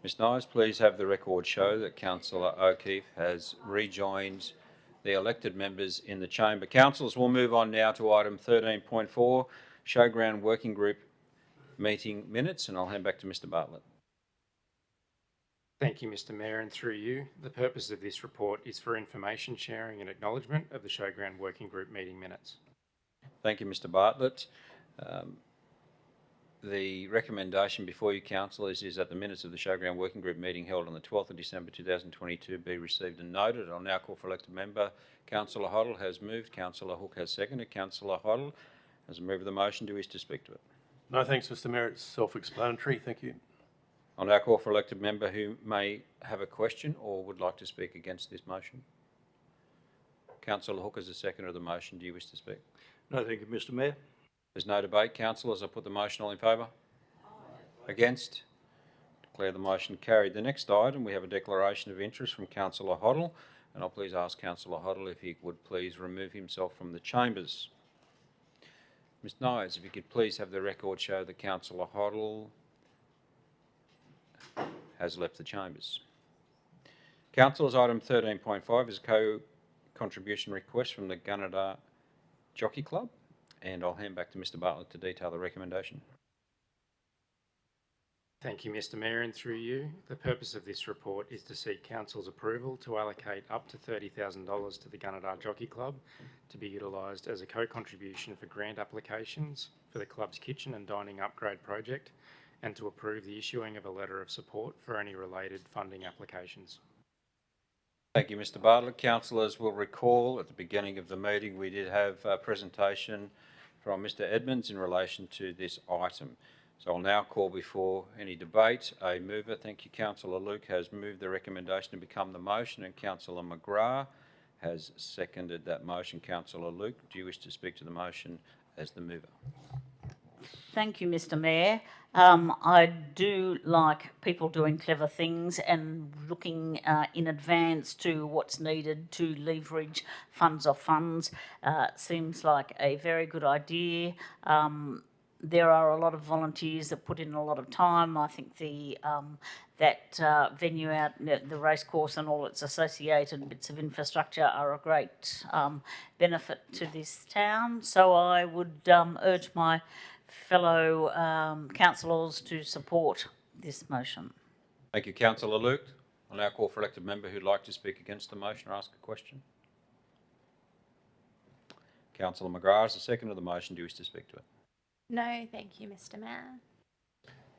Ms Nyes, please have the record show that Councillor O'Keefe has rejoined the elected members in the chamber. Councillors, we'll move on now to item 13.4, Showground Working Group meeting minutes, and I'll hand back to Mr Bartlett. Thank you, Mr Mayor, and through you, the purpose of this report is for information sharing and acknowledgement of the Showground Working Group meeting minutes. Thank you, Mr Bartlett. The recommendation before you, councillors, is that the minutes of the Showground Working Group meeting held on the 12th of December 2022 be received and noted. I'll now call for elected member. Councillor Hoddle has moved. Councillor Hook has seconded. Councillor Hoddle, as a mover of the motion, do you wish to speak to it? No, thanks, Mr Mayor. It's self-explanatory. Thank you. I'll now call for elected member who may have a question or would like to speak against this motion. Councillor Hook, as a seconder of the motion, do you wish to speak? No, thank you, Mr Mayor. There's no debate. Councillors, I put the motion. All in favour? Against? Declare the motion carried. The next item, we have a declaration of interest from Councillor Hoddle, And I'll please ask Councillor Hoddle if he would please remove himself from the chambers. Ms Nyes, if you could please have the record show that Councillor Hoddle has left the chambers. Councillors, item 13.5 is a co-contribution request from the Gunnedah Jockey Club, and I'll hand back to Mr Bartlett to detail the recommendation. Thank you, Mr Mayor, and through you, the purpose of this report is to seek Council's approval to allocate up to $30,000 to the Gunnedah Jockey Club to be utilised as a co-contribution for grant applications for the club's kitchen and dining upgrade project, and to approve the issuing of a letter of support for any related funding applications. Thank you, Mr Bartlett. Councillors will recall at the beginning of the meeting we did have a presentation from Mr Edmonds in relation to this item. So I'll now call before any debate a mover. Thank you, Councillor Luke has moved the recommendation to become the motion, and Councillor McGrath has seconded that motion. Councillor Luke, do you wish to speak to the motion as the mover? Thank you, Mr Mayor. I do like people doing clever things and looking in advance to what's needed to leverage funds off funds. Seems like a very good idea. There are a lot of volunteers that put in a lot of time. I think the venue out, the racecourse and all its associated bits of infrastructure are a great benefit to this town. So I would urge my fellow councillors to support this motion. Thank you, Councillor Luke. I'll now call for elected member who'd like to speak against the motion or ask a question. Councillor McGrath is the second of the motion. Do you wish to speak to it? No, thank you, Mr Mayor.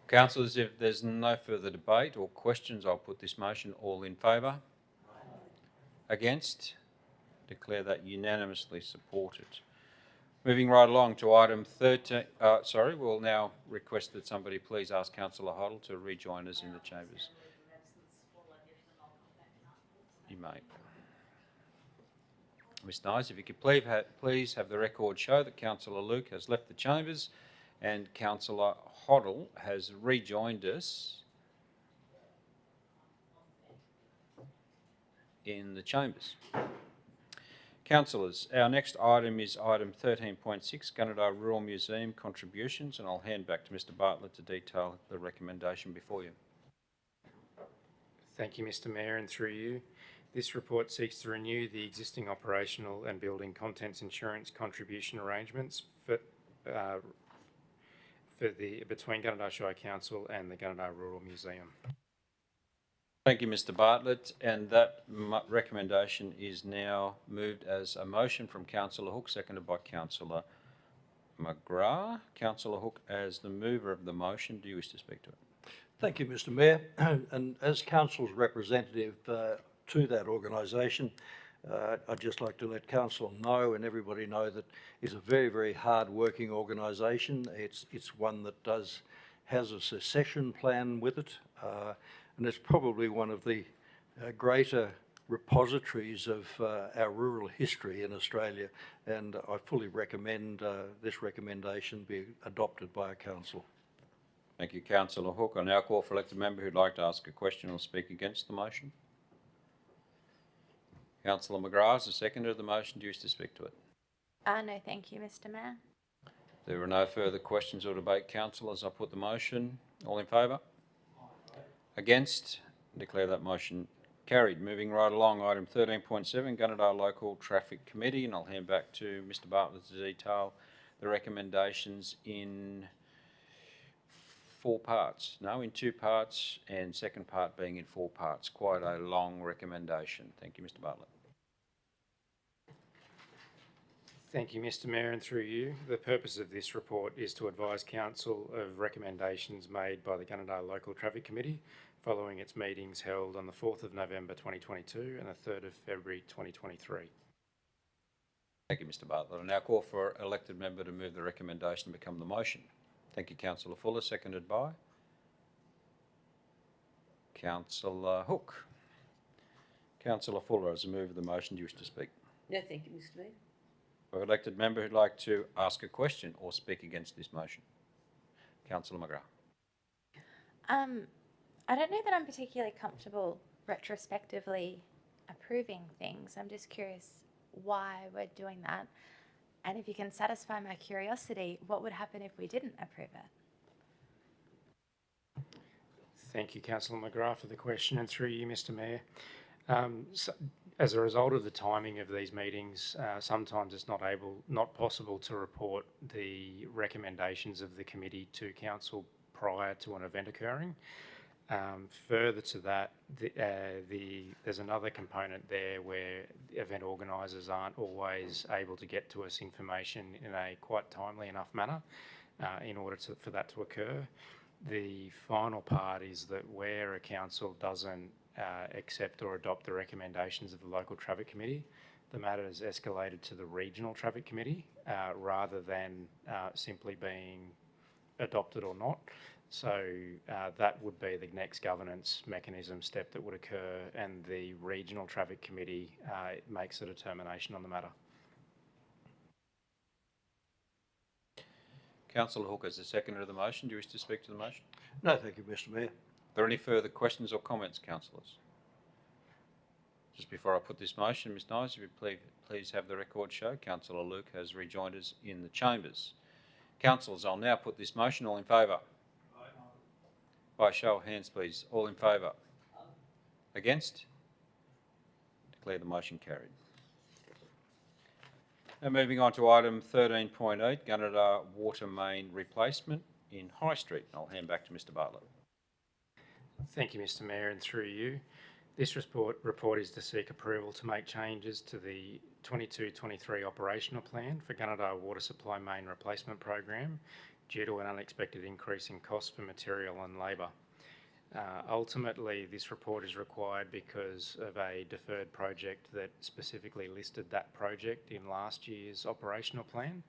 Councillors, if there's no further debate or questions, I'll put this motion. All in favour? Against? Declare that unanimously supported. Moving right along to item 13, we'll now request that somebody please ask Councillor Hoddle to rejoin us in the chambers. You may. Ms Nyes, if you could please have the record show that Councillor Luke has left the chambers and Councillor Hoddle has rejoined us in the chambers. Councillors, our next item is item 13.6, Gunnedah Rural Museum contributions, and I'll hand back to Mr Bartlett to detail the recommendation before you. Thank you, Mr Mayor, and through you, this report seeks to renew the existing operational and building contents insurance contribution arrangements between Gunnedah Shire Council and the Gunnedah Rural Museum. Thank you, Mr Bartlett, and that recommendation is now moved as a motion from Councillor Hook, seconded by Councillor McGrath. Councillor Hook, as the mover of the motion, do you wish to speak to it? Thank you, Mr Mayor. And as Council's representative to that organisation, I'd just like to let Council know and everybody know that it's a very, very hard-working organisation. It's one that has a succession plan with it, and it's probably one of the greater repositories of our rural history in Australia, and I fully recommend this recommendation be adopted by our Council. Thank you, Councillor Hook. I now call for elected member who'd like to ask a question or speak against the motion. Councillor McGrath is the seconder of the motion. Do you wish to speak to it? No, thank you, Mr Mayor. There are no further questions or debate, councillors. I put the motion. All in favour? Against? Declare that motion carried. Moving right along, item 13.7, Gunnedah Local Traffic Committee, and I'll hand back to Mr Bartlett to detail the recommendations in in two parts, and second part being in 4 parts. Quite a long recommendation. Thank you, Mr Bartlett. Thank you, Mr Mayor, and through you, the purpose of this report is to advise Council of recommendations made by the Gunnedah Local Traffic Committee following its meetings held on the 4th of November 2022 and the 3rd of February 2023. Thank you, Mr Bartlett. I now call for elected member to move the recommendation to become the motion. Thank you, Councillor Fuller, seconded by Councillor Hook. Councillor Fuller, as a mover of the motion, do you wish to speak? No, thank you, Mr Mayor. For elected member who'd like to ask a question or speak against this motion. Councillor McGrath. I don't know that I'm particularly comfortable retrospectively approving things. I'm just curious why we're doing that. And if you can satisfy my curiosity, what would happen if we didn't approve it? Thank you, Councillor McGrath, for the question, and through you, Mr Mayor. So as a result of the timing of these meetings, sometimes it's not possible to report the recommendations of the committee to council prior to an event occurring. Further to that, there's another component there where event organisers aren't always able to get to us information in a quite timely enough manner in order for that to occur. The final part is that where a council doesn't accept or adopt the recommendations of the local traffic committee, the matter is escalated to the regional traffic committee rather than simply being adopted or not. So that would be the next governance mechanism step that would occur, and the regional traffic committee makes a determination on the matter. Councillor Hooker is the seconder of the motion. Do you wish to speak to the motion? No, thank you, Mr Mayor. Are there any further questions or comments, councillors? Just before I put this motion, Ms Knight, if you please have the record show Councillor Luke has rejoined us in the chambers. Councillors, I'll now put this motion. All in favour? Aye. By show of hands, please. All in favour? Aye. Against? Declare the motion carried. Now moving on to item 13.8, Gunnedah Water Main Replacement in High Street. I'll hand back to Mr Bartlett. Thank you, Mr Mayor, and through you. This report is to seek approval to make changes to the 22-23 operational plan for Gunnedah Water Supply Main Replacement Program due to an unexpected increase in costs for material and labour. Ultimately, this report is required because of a deferred project that specifically listed that project in last year's operational plan,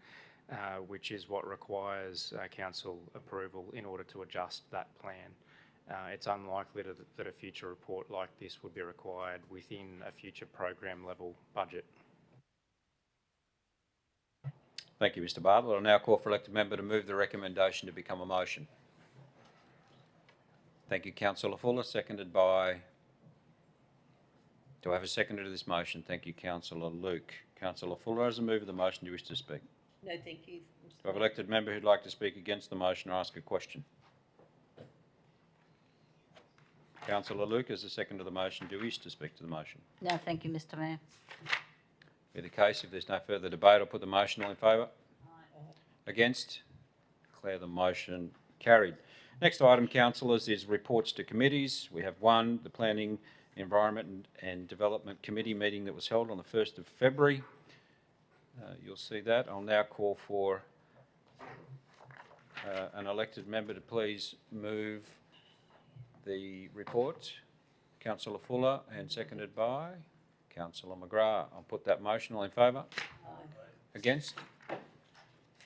which is what requires council approval in order to adjust that plan. It's unlikely that a future report like this would be required within a future program level budget. Thank you, Mr Bartlett. I'll now call for elected member to move the recommendation to become a motion. Thank you, Councillor Fuller. Seconded by... Do I have a seconder to this motion? Thank you, Councillor Luke. Councillor Fuller, as a mover of the motion, do you wish to speak? No, thank you. Do I have an elected member who'd like to speak against the motion or ask a question? Councillor Luke, as a seconder to the motion, do you wish to speak to the motion? No, thank you, Mr Mayor. Be the case, if there's no further debate, I'll put the motion. All in favour? Aye. Against? Declare the motion carried. Next item, councillors, is reports to committees. We have one, the Planning, Environment and Development Committee meeting that was held on the 1st of February. You'll see that. I'll now call for an elected member to please move the report. Councillor Fuller, and seconded by Councillor McGrath. I'll put that motion. All in favour? Aye. Against?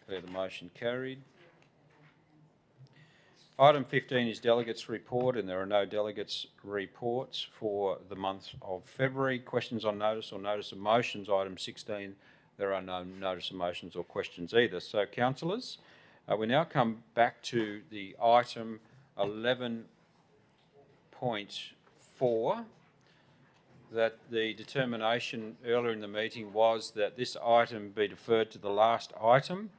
Declare the motion carried. Item 15 is delegates' report, and there are no delegates' reports for the month of February. Questions on notice or notice of motions, item 16, there are no notice of motions or questions either. So, councillors, we now come back to the item 11.4, that the determination earlier in the meeting was that this item be deferred to the last item.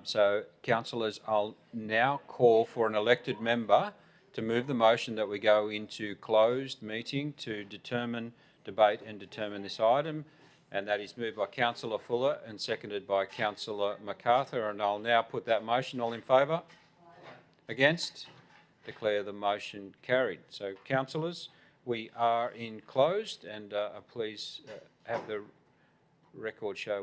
So, councillors, I'll now call for an elected member to move the motion that we go into closed meeting to debate and determine this item, and that is moved by Councillor Fuller and seconded by Councillor MacArthur, and I'll now put that motion. All in favour? Against? Declare the motion carried. So, councillors, we are in closed, and please have the record show